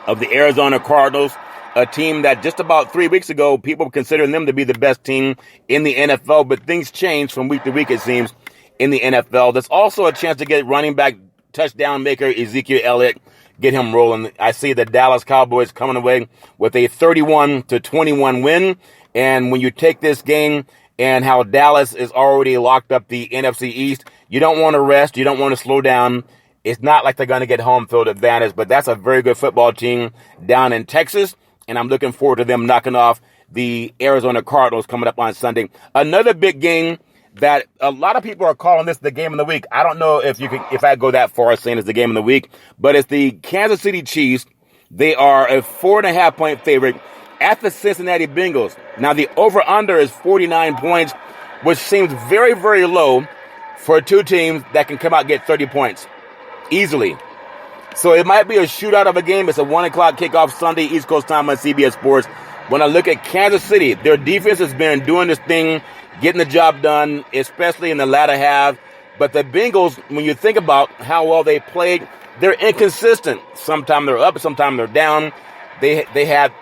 Speaker 10: of the Arizona Cardinals, a team that just about 3 weeks ago, people were considering them to be the best team in the NFL, but things change from week to week, it seems, in the NFL. There's also a chance to get running back touchdown maker Ezekiel Elliott, get him rolling. I see the Dallas Cowboys coming away with a 31-21 win. And when you take this game and how Dallas is already locked up the NFC East, you don't want to rest. You don't want to slow down. It's not like they're going to get home field advantage, but that's a very good football team down in Texas. And I'm looking forward to them knocking off the Arizona Cardinals coming up on Sunday. Another big game that a lot of people are calling this the game of the week. I don't know if I go that far saying it's the game of the week, but it's the Kansas City Chiefs. They are a 4.5-point favorite at the Cincinnati Bengals. Now the over-under is 49 points, which seems very, very low for two teams that can come out and get 30 points easily. So it might be a shootout of a game. It's a 1 o'clock kickoff Sunday, East Coast time on CBS Sports. When I look at Kansas City, their defense has been doing this thing, getting the job done, especially in the latter half. But the Bengals, when you think about how well they played, they're inconsistent. Sometimes they're up, sometimes they're down. They had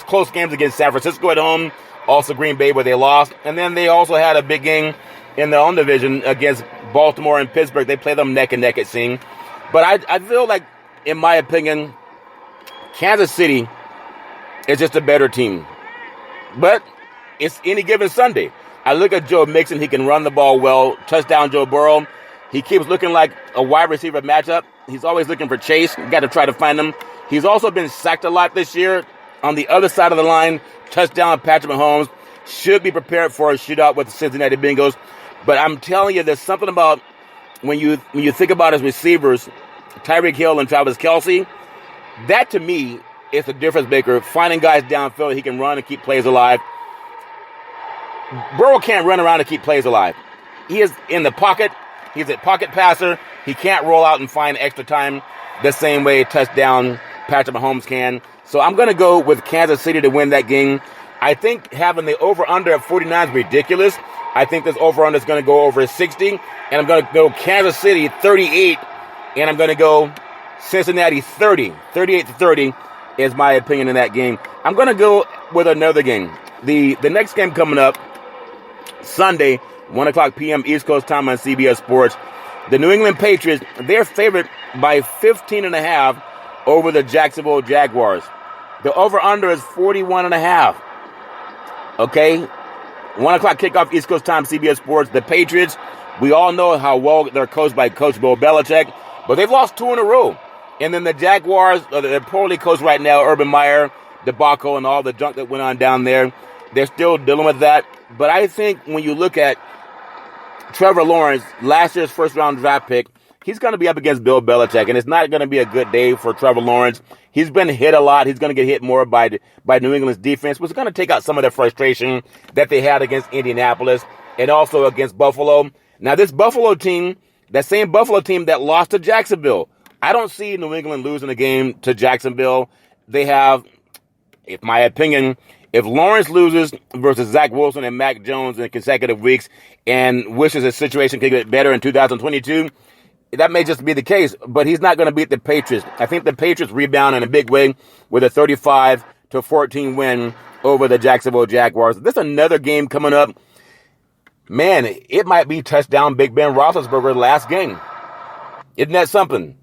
Speaker 10: close games against San Francisco at home, also Green Bay where they lost. And then they also had a big game in their own division against Baltimore and Pittsburgh. They play them neck and neck, it seems. But I feel like, in my opinion, Kansas City is just a better team. But it's any given Sunday. I look at Joe Mixon. He can run the ball well. Touchdown Joe Burrow. He keeps looking like a wide receiver matchup. He's always looking for Chase. You got to try to find him. He's also been sacked a lot this year. On the other side of the line, touchdown Patrick Mahomes. Should be prepared for a shootout with the Cincinnati Bengals. But I'm telling you, there's something about when you think about his receivers, Tyreek Hill and Travis Kelce, that to me is the difference maker. Finding guys downfield, he can run and keep plays alive. Burrow can't run around and keep plays alive. He is in the pocket. He's a pocket passer. He can't roll out and find extra time the same way touchdown Patrick Mahomes can. So I'm going to go with Kansas City to win that game. I think having the over-under at 49 is ridiculous. I think this over-under is going to go over 60. And I'm going to go Kansas City 38. And I'm going to go Cincinnati 30. 38-30 is my opinion in that game. I'm going to go with another game. The next game coming up Sunday, 1 o'clock p.m. East Coast time on CBS Sports. The New England Patriots, they're favored by 15.5 over the Jacksonville Jaguars. The over-under is 41.5. Okay? 1 o'clock kickoff East Coast time, CBS Sports. The Patriots, we all know how well they're coached by Coach Bill Belichick, but they've lost 2 in a row. And then the Jaguars, they're poorly coached right now, Urban Meyer, debacle, and all the junk that went on down there. They're still dealing with that. But I think when you look at Trevor Lawrence, last year's first-round draft pick, he's going to be up against Bill Belichick, and it's not going to be a good day for Trevor Lawrence. He's been hit a lot. He's going to get hit more by New England's defense, which is going to take out some of the frustration that they had against Indianapolis and also against Buffalo. Now, this Buffalo team, that same Buffalo team that lost to Jacksonville, I don't see New England losing a game to Jacksonville. They have, in my opinion, if Lawrence loses versus Zach Wilson and Mac Jones in consecutive weeks and wishes his situation could get better in 2022, that may just be the case, but he's not going to beat the Patriots. I think the Patriots rebound in a big way with a 35-14 win over the Jacksonville Jaguars. This is another game coming up. Man, it might be touchdown Big Ben Roethlisberger's last game. Isn't that something?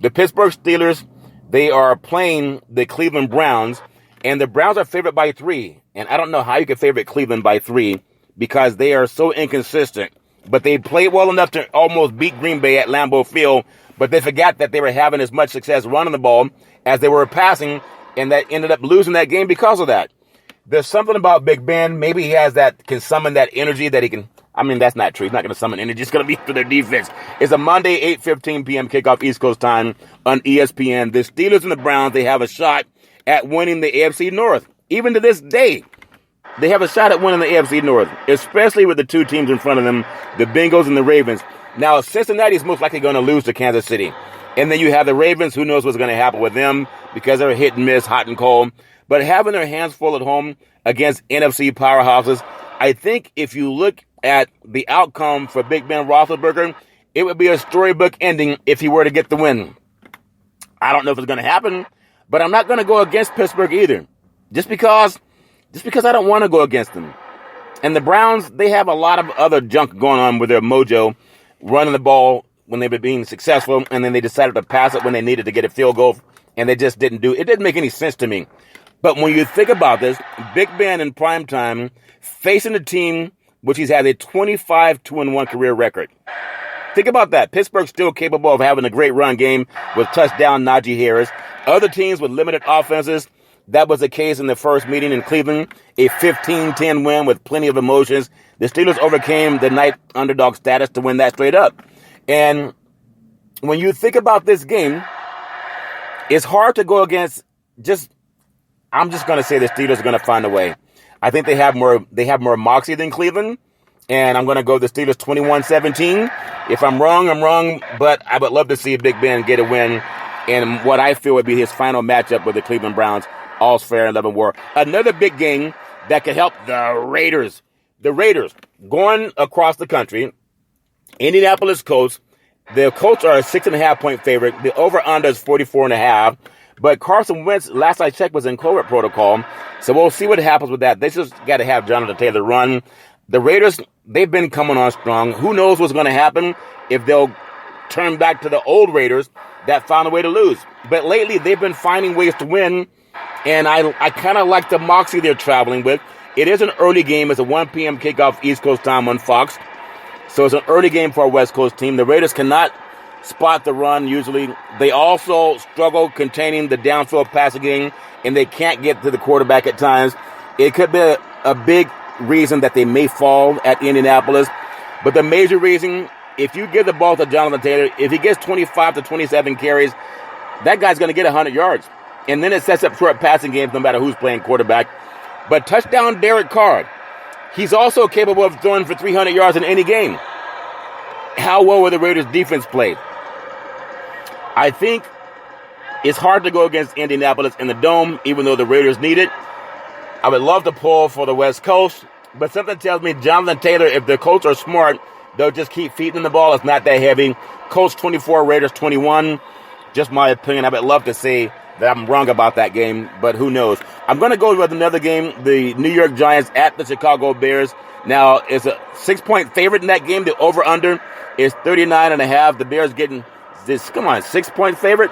Speaker 10: The Pittsburgh Steelers, they are playing the Cleveland Browns, and the Browns are favored by 3. And I don't know how you can favorite Cleveland by 3 because they are so inconsistent. But they played well enough to almost beat Green Bay at Lambeau Field, but they forgot that they were having as much success running the ball as they were passing, and that ended up losing that game because of that. There's something about Big Ben. Maybe he has that, can summon that energy that he can. I mean, that's not true. He's not going to summon energy. It's going to be for their defense. It's a Monday, 8:15 p.m. kickoff East Coast time on ESPN. The Steelers and the Browns, they have a shot at winning the AFC North. Even to this day, they have a shot at winning the AFC North, especially with the two teams in front of them, the Bengals and the Ravens. Now, Cincinnati is most likely going to lose to Kansas City. And then you have the Ravens. Who knows what's going to happen with them because they're hit and miss, hot and cold. But having their hands full at home against NFC powerhouses, I think if you look at the outcome for Big Ben Roethlisberger, it would be a storybook ending if he were to get the win. I don't know if it's going to happen, but I'm not going to go against Pittsburgh either. Just because I don't want to go against them. And the Browns, they have a lot of other junk going on with their mojo, running the ball when they were being successful, and then they decided to pass it when they needed to get a field goal, and they just didn't do it. It didn't make any sense to me. But when you think about this, Big Ben in prime time, facing a team which he's had a 25-2-1 career record. Think about that. Pittsburgh's still capable of having a great run game with touchdown Najee Harris. Other teams with limited offenses, that was the case in the first meeting in Cleveland, a 15-10 win with plenty of emotions. The Steelers overcame the night underdog status to win that straight up. And when you think about this game, it's hard to go against I'm just going to say the Steelers are going to find a way. I think they have more moxie than Cleveland, and I'm going to go the Steelers 21-17. If I'm wrong, but I would love to see Big Ben get a win in what I feel would be his final matchup with the Cleveland Browns. All's fair in love and war. Another big game that could help the Raiders. The Raiders going across the country. Indianapolis Colts. The Colts are a 6.5-point favorite. The over-under is 44.5. But Carson Wentz, last I checked, was in COVID protocol. So we'll see what happens with that. They just got to have Jonathan Taylor run. The Raiders, they've been coming on strong. Who knows what's going to happen if they'll turn back to the old Raiders that found a way to lose. But lately, they've been finding ways to win. And I kind of like the moxie they're traveling with. It is an early game. It's a 1 p.m. kickoff East Coast time on Fox. So it's an early game for a West Coast team. The Raiders cannot spot the run usually. They also struggle containing the downfield passing game, and they can't get to the quarterback at times. It could be a big reason that they may fall at Indianapolis. But the major reason, if you give the ball to Jonathan Taylor, if he gets 25 to 27 carries, that guy's going to get 100 yards. And then it sets up short passing games no matter who's playing quarterback. But touchdown Derek Carr, he's also capable of throwing for 300 yards in any game. how well will the Raiders defense play? I think it's hard to go against Indianapolis in the Dome, even though the Raiders need it. I would love to pull for the West Coast, but something tells me Jonathan Taylor, if the Colts are smart, they'll just keep feeding the ball. It's not that heavy. Colts 24, Raiders 21. Just my opinion. I would love to say that I'm wrong about that game, but who knows? I'm going to go with another game, the New York Giants at the Chicago Bears. Now, it's a 6-point favorite in that game. The over-under is 39.5. The Bears getting this, 6-point favorite?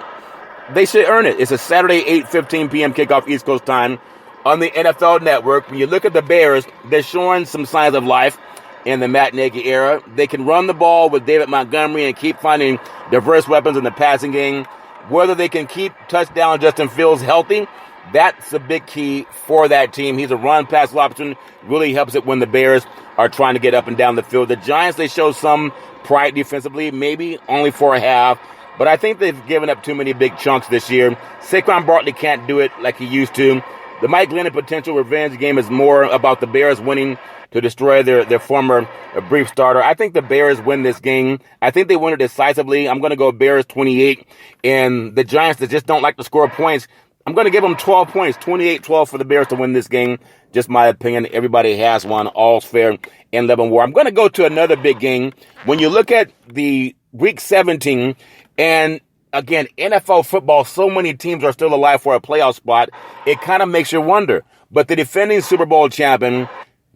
Speaker 10: They should earn it. It's a Saturday, 8:15 p.m. kickoff East Coast time on the NFL Network. When you look at the Bears, they're showing some signs of life in the Matt Nagy era. They can run the ball with David Montgomery and keep finding diverse weapons in the passing game. Whether they can keep touchdown Justin Fields healthy, that's a big key for that team. He's a run-pass option. Really helps it when the Bears are trying to get up and down the field. The Giants, they show some pride defensively, maybe only for a half. But I think they've given up too many big chunks this year. Saquon Barkley can't do it like he used to. The Mike Glennon potential revenge game is more about the Bears winning to destroy their former brief starter. I think the Bears win this game. I think they win it decisively. I'm going to go Bears 28. And the Giants that just don't like to score points, I'm going to give them 12 points, 28-12 for the Bears to win this game. Just my opinion. Everybody has one. All's fair in love and war. I'm going to go to another big game. When you look at the Week 17, and again, NFL football, so many teams are still alive for a playoff spot. It kind of makes you wonder. But the defending Super Bowl champion,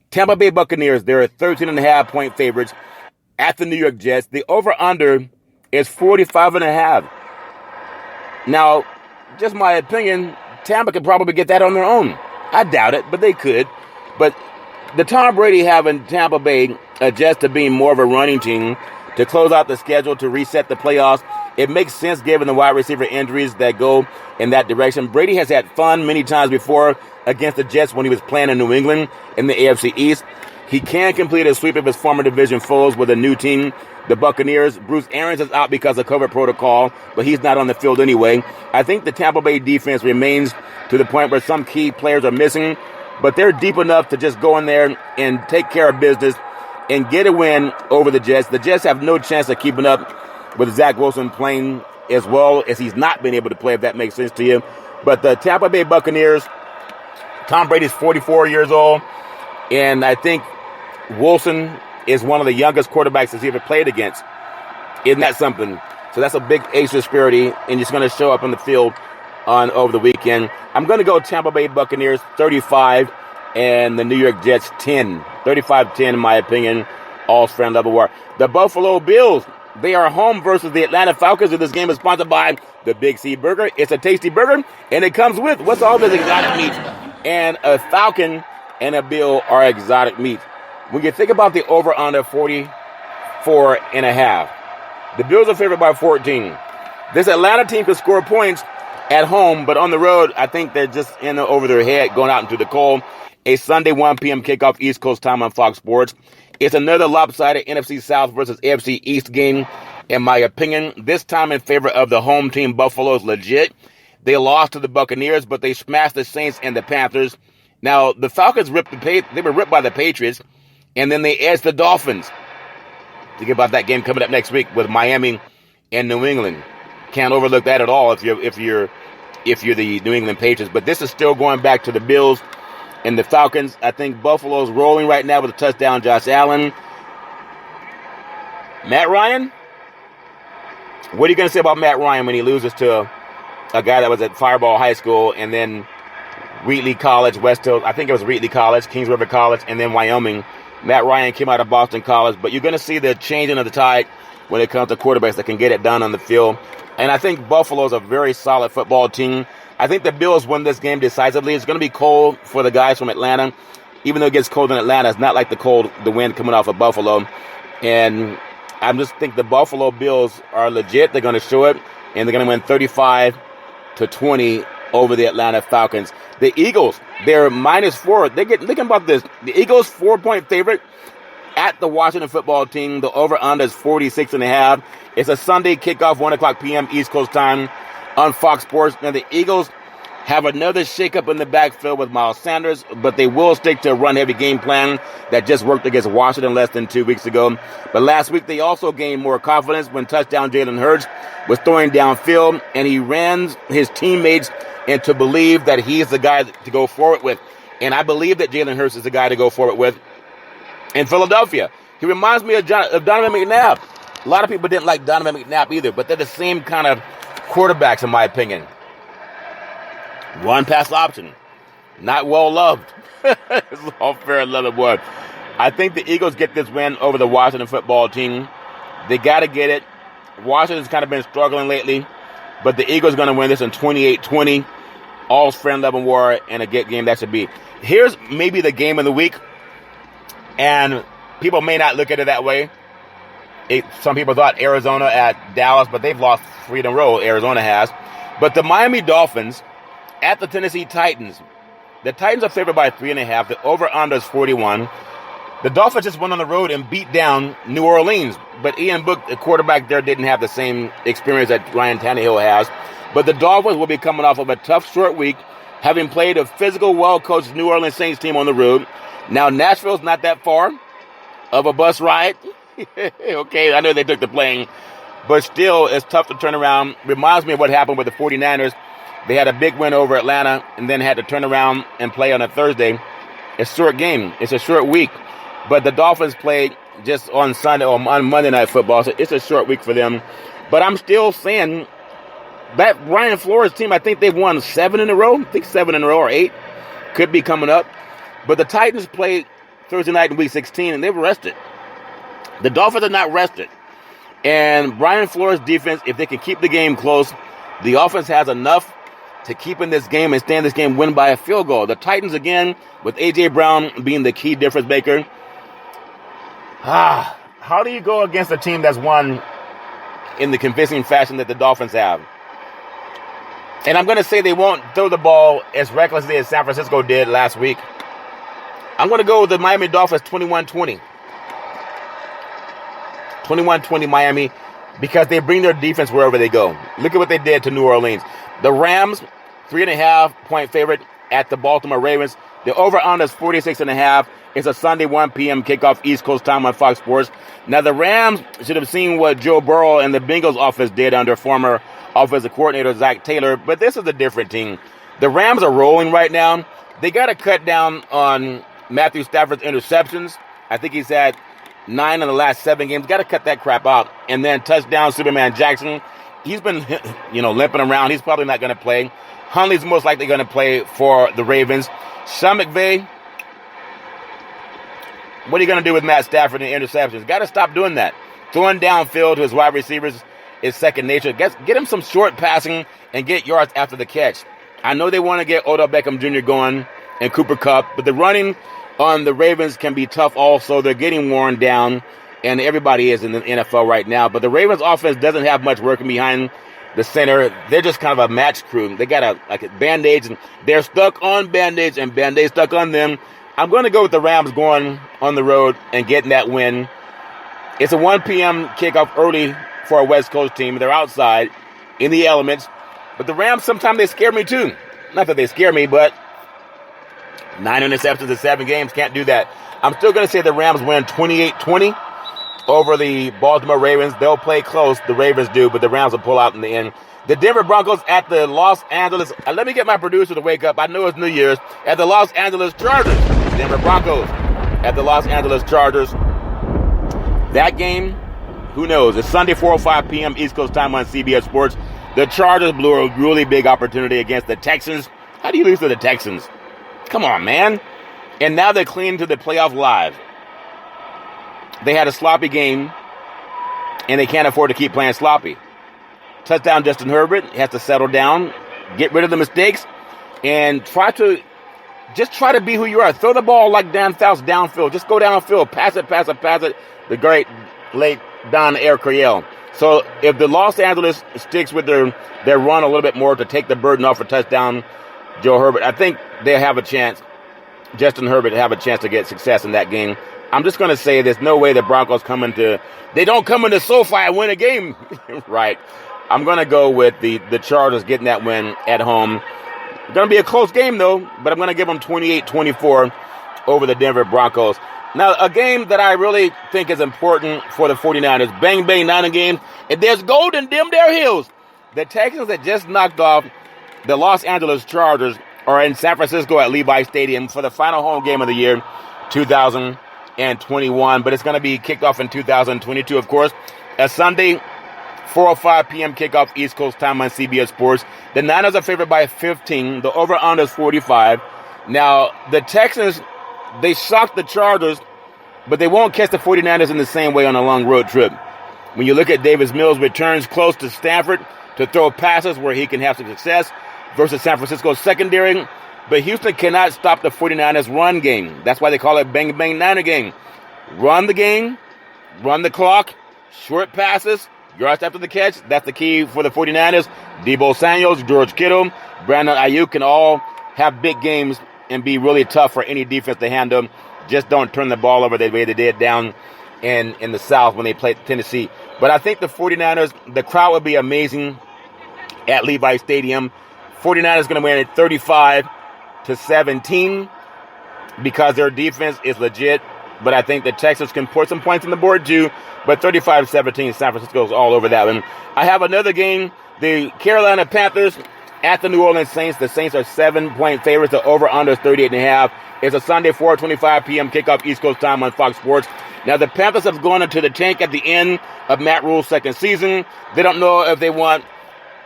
Speaker 10: Tampa Bay Buccaneers, they're 13.5-point favorites at the New York Jets. The over-under is 45.5. Now, just my opinion, Tampa could probably get that on their own. I doubt it, but they could. But the Tom Brady having Tampa Bay adjust to being more of a running team to close out the schedule, to reset the playoffs, it makes sense given the wide receiver injuries that go in that direction. Brady has had fun many times before against the Jets when he was playing in New England in the AFC East. He can complete a sweep of his former division foes with a new team, the Buccaneers. Bruce Arians is out because of COVID protocol, but he's not on the field anyway. I think the Tampa Bay defense remains to the point where some key players are missing, but they're deep enough to just go in there and take care of business and get a win over the Jets. The Jets have no chance of keeping up with Zach Wilson playing as well as he's not been able to play, if that makes sense to you. But the Tampa Bay Buccaneers, Tom Brady's 44 years old, and I think Wilson is one of the youngest quarterbacks he's ever played against. Isn't that something? So that's a big age disparity, and it's going to show up on the field over the weekend. I'm going to go Tampa Bay Buccaneers 35 and the New York Jets 10. 35-10 in my opinion. All friend level war. The Buffalo Bills, they are home versus the Atlanta Falcons, and this game is sponsored by the Big C Burger. It's a tasty burger, and it comes with, what's all this exotic meat? And a Falcon and a Bill are exotic meat. When you think about the over-under 44.5, the Bills are favored by 14. This Atlanta team can score points at home, but on the road, I think they're just in over their head, going out into the cold. A Sunday 1 p.m. kickoff East Coast time on Fox Sports. It's another lopsided NFC South versus AFC East game, in my opinion. This time in favor of the home team. Buffalo is legit. They lost to the Buccaneers, but they smashed the Saints and the Panthers. Now, the Falcons they were ripped by the Patriots, and then they edged the Dolphins. Think about that game coming up next week with Miami and New England. Can't overlook that at all if you're the New England Patriots. But this is still going back to the Bills and the Falcons. I think Buffalo's rolling right now with a touchdown. Josh Allen. Matt Ryan? What are you going to say about Matt Ryan when he loses to a guy that was at Fireball High School and then Wheatley College, West Hill, I think it was Wheatley College, Kings River College, and then Wyoming. Matt Ryan came out of Boston College, but you're going to see the changing of the tide when it comes to quarterbacks that can get it done on the field. And I think Buffalo's a very solid football team. I think the Bills win this game decisively. It's going to be cold for the guys from Atlanta. Even though it gets cold in Atlanta, it's not like the wind coming off of Buffalo. And I just think the Buffalo Bills are legit. They're going to show it, and they're going to win 35-20 over the Atlanta Falcons. The Eagles, they're -4. Think about this. The Eagles 4-point favorite at the Washington football team. The over-under is 46.5. It's a Sunday kickoff, 1 o'clock p.m. East Coast time on Fox Sports. Now, the Eagles have another shakeup in the backfield with Miles Sanders, but they will stick to a run-heavy game plan that just worked against Washington less than 2 weeks ago. But last week, they also gained more confidence when touchdown Jalen Hurts was throwing downfield, and he ran his teammates into believe that he is the guy to go forward with. And I believe that Jalen Hurts is the guy to go forward with in Philadelphia. He reminds me of Donovan McNabb. A lot of people didn't like Donovan McNabb either, but they're the same kind of quarterbacks, in my opinion. One pass option. Not well loved. It's all fair and leather wood. I think the Eagles get this win over the Washington football team. They got to get it. Washington's kind of been struggling lately, but the Eagles are going to win this in 28-20. All's fair and leather war, and a good game that should be. Here's maybe the game of the week, and people may not look at it that way. Some people thought Arizona at Dallas, but they've lost 3 in a row. Arizona has. But the Miami Dolphins at the Tennessee Titans. The Titans are favored by 3.5. The over-under is 41. The Dolphins just went on the road and beat down New Orleans. But Ian Book, the quarterback there, didn't have the same experience that Ryan Tannehill has. But the Dolphins will be coming off of a tough, short week, having played a physical, well-coached New Orleans Saints team on the road. Now, Nashville's not that far of a bus ride. Okay, I know they took the plane. But still, it's tough to turn around. Reminds me of what happened with the 49ers. They had a big win over Atlanta and then had to turn around and play on a Thursday. It's a short game. It's a short week. But the Dolphins played just on Sunday or on Monday Night Football, so it's a short week for them. But I'm still saying that Brian Flores team, I think they've won 7 in a row. I think 7 in a row or 8. Could be coming up. But the Titans played Thursday night in Week 16, and they were rested. The Dolphins are not rested. And Brian Flores' defense, if they can keep the game close, the offense has enough to keep in this game and stay in this game, win by a field goal. The Titans, again, with A.J. Brown being the key difference maker. How do you go against a team that's won in the convincing fashion that the Dolphins have? And I'm going to say they won't throw the ball as recklessly as San Francisco did last week. I'm going to go with the Miami Dolphins 21-20. 21-20 Miami, because they bring their defense wherever they go. Look at what they did to New Orleans. The Rams, 3.5-point favorite at the Baltimore Ravens. The over-under is 46.5. It's a Sunday 1 p.m. kickoff East Coast time on Fox Sports. Now, the Rams should have seen what Joe Burrow and the Bengals offense did under former offensive coordinator Zach Taylor, but this is a different team. The Rams are rolling right now. They got to cut down on Matthew Stafford's interceptions. I think he's had 9 in the last 7 games. Got to cut that crap out. And then touchdown Superman Jackson. He's been, limping around. He's probably not going to play. Hundley's most likely going to play for the Ravens. Sean McVay, what are you going to do with Matt Stafford and interceptions? Got to stop doing that. Throwing downfield to his wide receivers is second nature. Get him some short passing and get yards after the catch. I know they want to get Odell Beckham Jr. going and Cooper Kupp, but the running on the Ravens can be tough also. They're getting worn down, and everybody is in the NFL right now. But the Ravens offense doesn't have much working behind the center. They're just kind of a match crew. They got Band-Aids, and they're stuck on Band-Aids, and Band-Aids stuck on them. I'm going to go with the Rams going on the road and getting that win. It's a 1 p.m. kickoff early for a West Coast team. They're outside in the elements. But the Rams, sometimes they scare me too. Not that they scare me, but 9 interceptions in 7 games. Can't do that. I'm still going to say the Rams win 28-20 over the Baltimore Ravens. They'll play close. The Ravens do, but the Rams will pull out in the end. The Denver Broncos at the Los Angeles. Let me get my producer to wake up. I know it's New Year's. At the Los Angeles Chargers. Denver Broncos at the Los Angeles Chargers. That game, who knows? It's Sunday, 4:05 p.m. East Coast time on CBS Sports. The Chargers blew a really big opportunity against the Texans. How do you lose to the Texans? Come on, man. And now they're clinging to the playoff live. They had a sloppy game, and they can't afford to keep playing sloppy. Touchdown Justin Herbert has to settle down, get rid of the mistakes, and try to be who you are. Throw the ball like Dan Fouts downfield. Just go downfield. Pass it. The great late Don Air Coryell. So if the Los Angeles sticks with their run a little bit more to take the burden off for touchdown Joe Herbert, I think they'll have a chance. Justin Herbert have a chance to get success in that game. I'm just going to say there's no way the Broncos they don't come into SoFi and win a game. Right. I'm going to go with the Chargers getting that win at home. Going to be a close game, though, but I'm going to give them 28-24 over the Denver Broncos. Now, a game that I really think is important for the 49ers. Bang, bang, Niner game. And there's gold in them there hills. The Texans that just knocked off the Los Angeles Chargers are in San Francisco at Levi Stadium for the final home game of the year, 2021. But it's going to be kicked off in 2022, of course. A Sunday, 4:05 p.m. kickoff East Coast time on CBS Sports. The Niners are favored by 15. The over-under is 45. Now, the Texans, they shocked the Chargers, but they won't catch the 49ers in the same way on a long road trip. When you look at Davis Mills returns close to Stanford to throw passes where he can have some success versus San Francisco's secondary, but Houston cannot stop the 49ers run game. That's why they call it bang, bang, Niner game. Run the game, run the clock, short passes, yards after the catch. That's the key for the 49ers. Deebo Samuels, George Kittle, Brandon Ayuk can all have big games and be really tough for any defense to handle. Just don't turn the ball over the way they did down in the South when they played Tennessee. But I think the 49ers, the crowd would be amazing at Levi Stadium. 49ers going to win at 35-17 because their defense is legit. But I think the Texans can put some points on the board too. But 35-17, San Francisco's all over that one. I have another game. The Carolina Panthers at the New Orleans Saints. The Saints are 7-point favorites. The over-under is 38.5. It's a Sunday, 4:25 p.m. kickoff East Coast time on Fox Sports. Now, the Panthers have gone into the tank at the end of Matt Rule's second season. They don't know if they want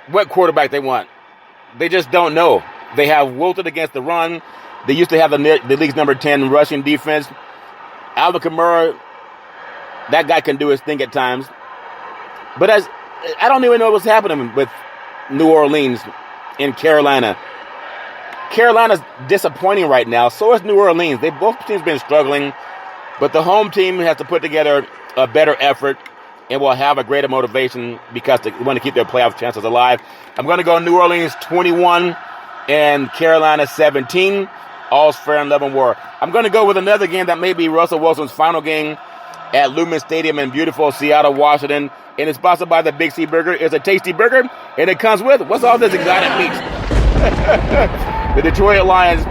Speaker 10: what quarterback they want. They just don't know. They have wilted against the run. They used to have the league's number 10 rushing defense. Alvin Kamara, that guy can do his thing at times. But I don't even know what's happening with New Orleans in Carolina. Carolina's disappointing right now. So is New Orleans. Both teams been struggling. But the home team has to put together a better effort and will have a greater motivation because they want to keep their playoff chances alive. I'm going to go New Orleans 21 and Carolina 17. All's fair in love and war. I'm going to go with another game that may be Russell Wilson's final game at Lumen Stadium in beautiful Seattle, Washington. And it's sponsored by the Big C Burger. It's a tasty burger, and it comes with, what's all this exotic meat? The Detroit Lions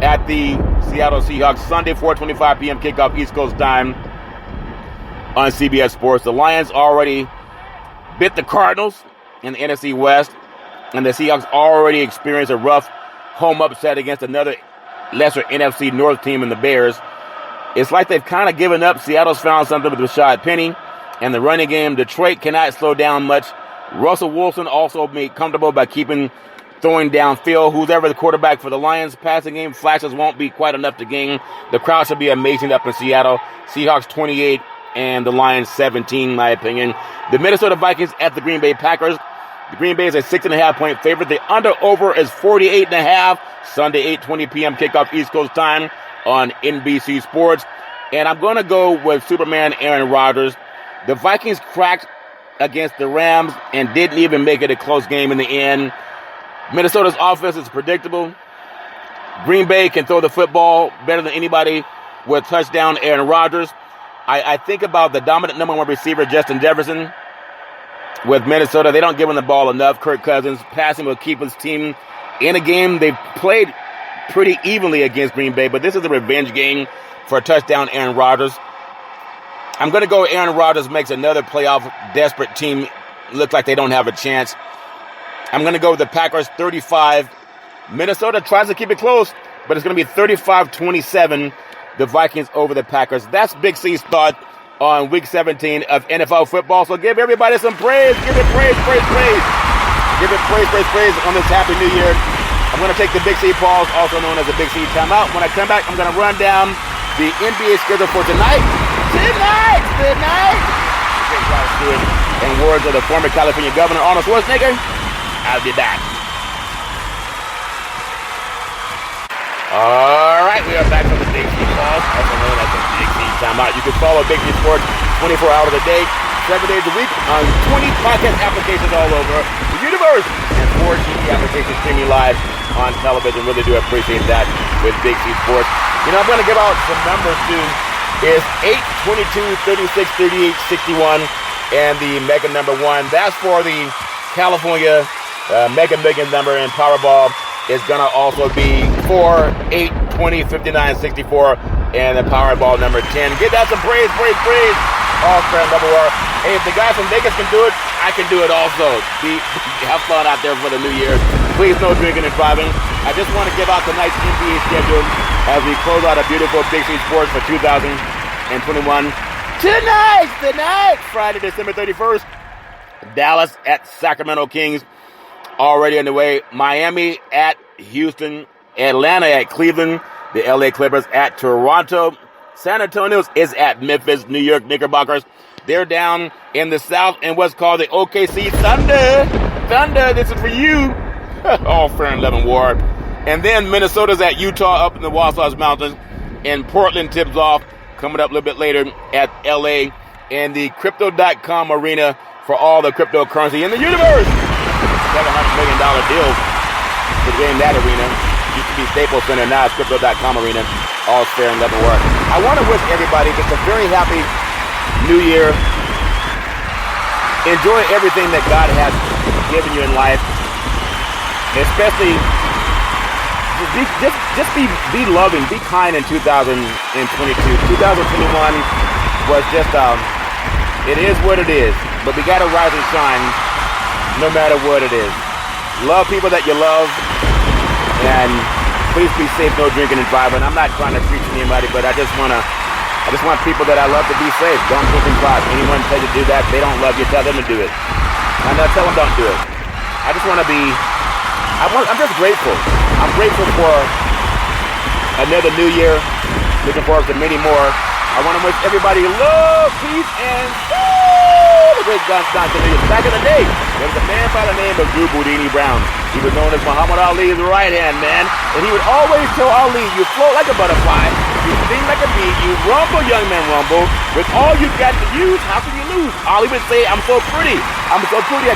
Speaker 10: at the Seattle Seahawks, Sunday, 4:25 p.m. kickoff East Coast time on CBS Sports. The Lions already bit the Cardinals in the NFC West, and the Seahawks already experienced a rough home upset against another lesser NFC North team in the Bears. It's like they've kind of given up. Seattle's found something with Rashad Penny and the running game. Detroit cannot slow down much. Russell Wilson also made comfortable by throwing downfield. Who's ever the quarterback for the Lions passing game, flashes won't be quite enough to gain. The crowd should be amazing up in Seattle. Seahawks 28 and the Lions 17, in my opinion. The Minnesota Vikings at the Green Bay Packers. The Green Bay is a 6.5-point favorite. The under-over is 48.5. Sunday, 8:20 p.m. kickoff East Coast time on NBC Sports. And I'm going to go with Superman Aaron Rodgers. The Vikings cracked against the Rams and didn't even make it a close game in the end. Minnesota's offense is predictable. Green Bay can throw the football better than anybody with touchdown Aaron Rodgers. I think about the dominant number one receiver, Justin Jefferson, with Minnesota. They don't give him the ball enough. Kirk Cousins passing will keep his team in a game. They've played pretty evenly against Green Bay, but this is a revenge game for a touchdown Aaron Rodgers. I'm going to go Aaron Rodgers makes another playoff desperate team look like they don't have a chance. I'm going to go with the Packers 35. Minnesota tries to keep it close, but it's going to be 35-27, the Vikings over the Packers. That's Big C's thought on Week 17 of NFL football. So give everybody some praise. Give it praise. Give it praise on this Happy New Year. I'm going to take the Big C pause, also known as the Big C timeout. When I come back, I'm going to run down the NBA schedule for tonight. In words of the former California Governor, Arnold Schwarzenegger, I'll be back. All right, we are back from the Big C pause, also known as the Big C timeout. You can follow Big C Sports 24 hours a day, 7 days a week on 20 podcast applications all over the universe and 4 TV applications streaming live on television. Really do appreciate that with Big C Sports. You know, I'm going to give out some numbers too. It's 8, 22, 36, 38, 61, and the Mega number 1. That's for the California Mega Millions number in Powerball. is going to also be 4, 8, 20, 59, 64, and the Powerball number 10. Give that some praise. All fair and level war. Hey, if the guys from Vegas can do it, I can do it also. Have fun out there for the new year. Please no drinking and driving. I just want to give out tonight's NBA schedule as we close out a beautiful Big City Sports for 2021. Tonight, Friday, December 31st, Dallas at Sacramento Kings, already underway. Miami at Houston, Atlanta at Cleveland, the LA Clippers at Toronto, San Antonio is at Memphis, New York Knickerbockers. They're down in the South in what's called the OKC Thunder. Thunder, this is for you. All fair and level war. And then Minnesota's at Utah up in the Wasatch Mountains. And Portland tips off coming up a little bit later at LA and the Crypto.com arena for all the cryptocurrency in the universe. $700 million deal to gain that arena. Used to be Staples Center, now it's Crypto.com arena. All fair and level work. I want to wish everybody just a very happy New Year. Enjoy everything that God has given you in life. Especially, just be loving, be kind in 2022. 2021 was just, it is what it is. But we got to rise and shine no matter what it is. Love people that you love. And please be safe, no drinking and driving. I'm not trying to preach to anybody, but I just want people that I love to be safe. Don't drink and drive. Anyone tell you to do that, they don't love you, tell them to do it. And tell them don't do it. I just want to be, I'm just grateful. I'm grateful for another new year. Looking forward to many more. I want to wish everybody love, peace, and the great John Johnson. Back in the day, there was a man by the name of Drew Boudini Brown. He was known as Muhammad Ali's right-hand man, and he would always tell Ali, you float like a butterfly, you sting like a bee, you rumble, young man, rumble. With all you got to use, how can you lose? Ali would say, I'm so pretty I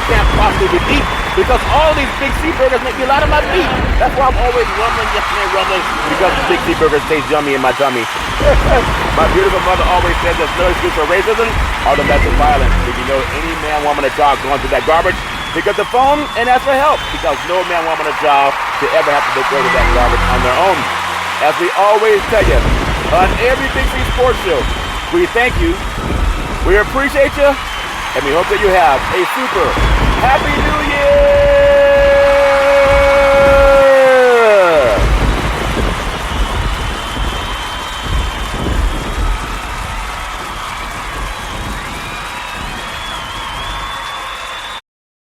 Speaker 10: can't possibly be beat, because all these big sea burgers make me a lot of my meat. That's why I'm always rumbling, yes man, rumbling, because the big sea burgers taste yummy in my tummy. My beautiful mother always says that no excuse for racism or domestic violence. If you know any man, woman, or child going through that garbage, pick up the phone and ask for help, because no man, woman, or child should ever have to go through that garbage on their own. As we always tell you, on every Big City Sports Show, we thank you, we appreciate you, and we hope that you have a super happy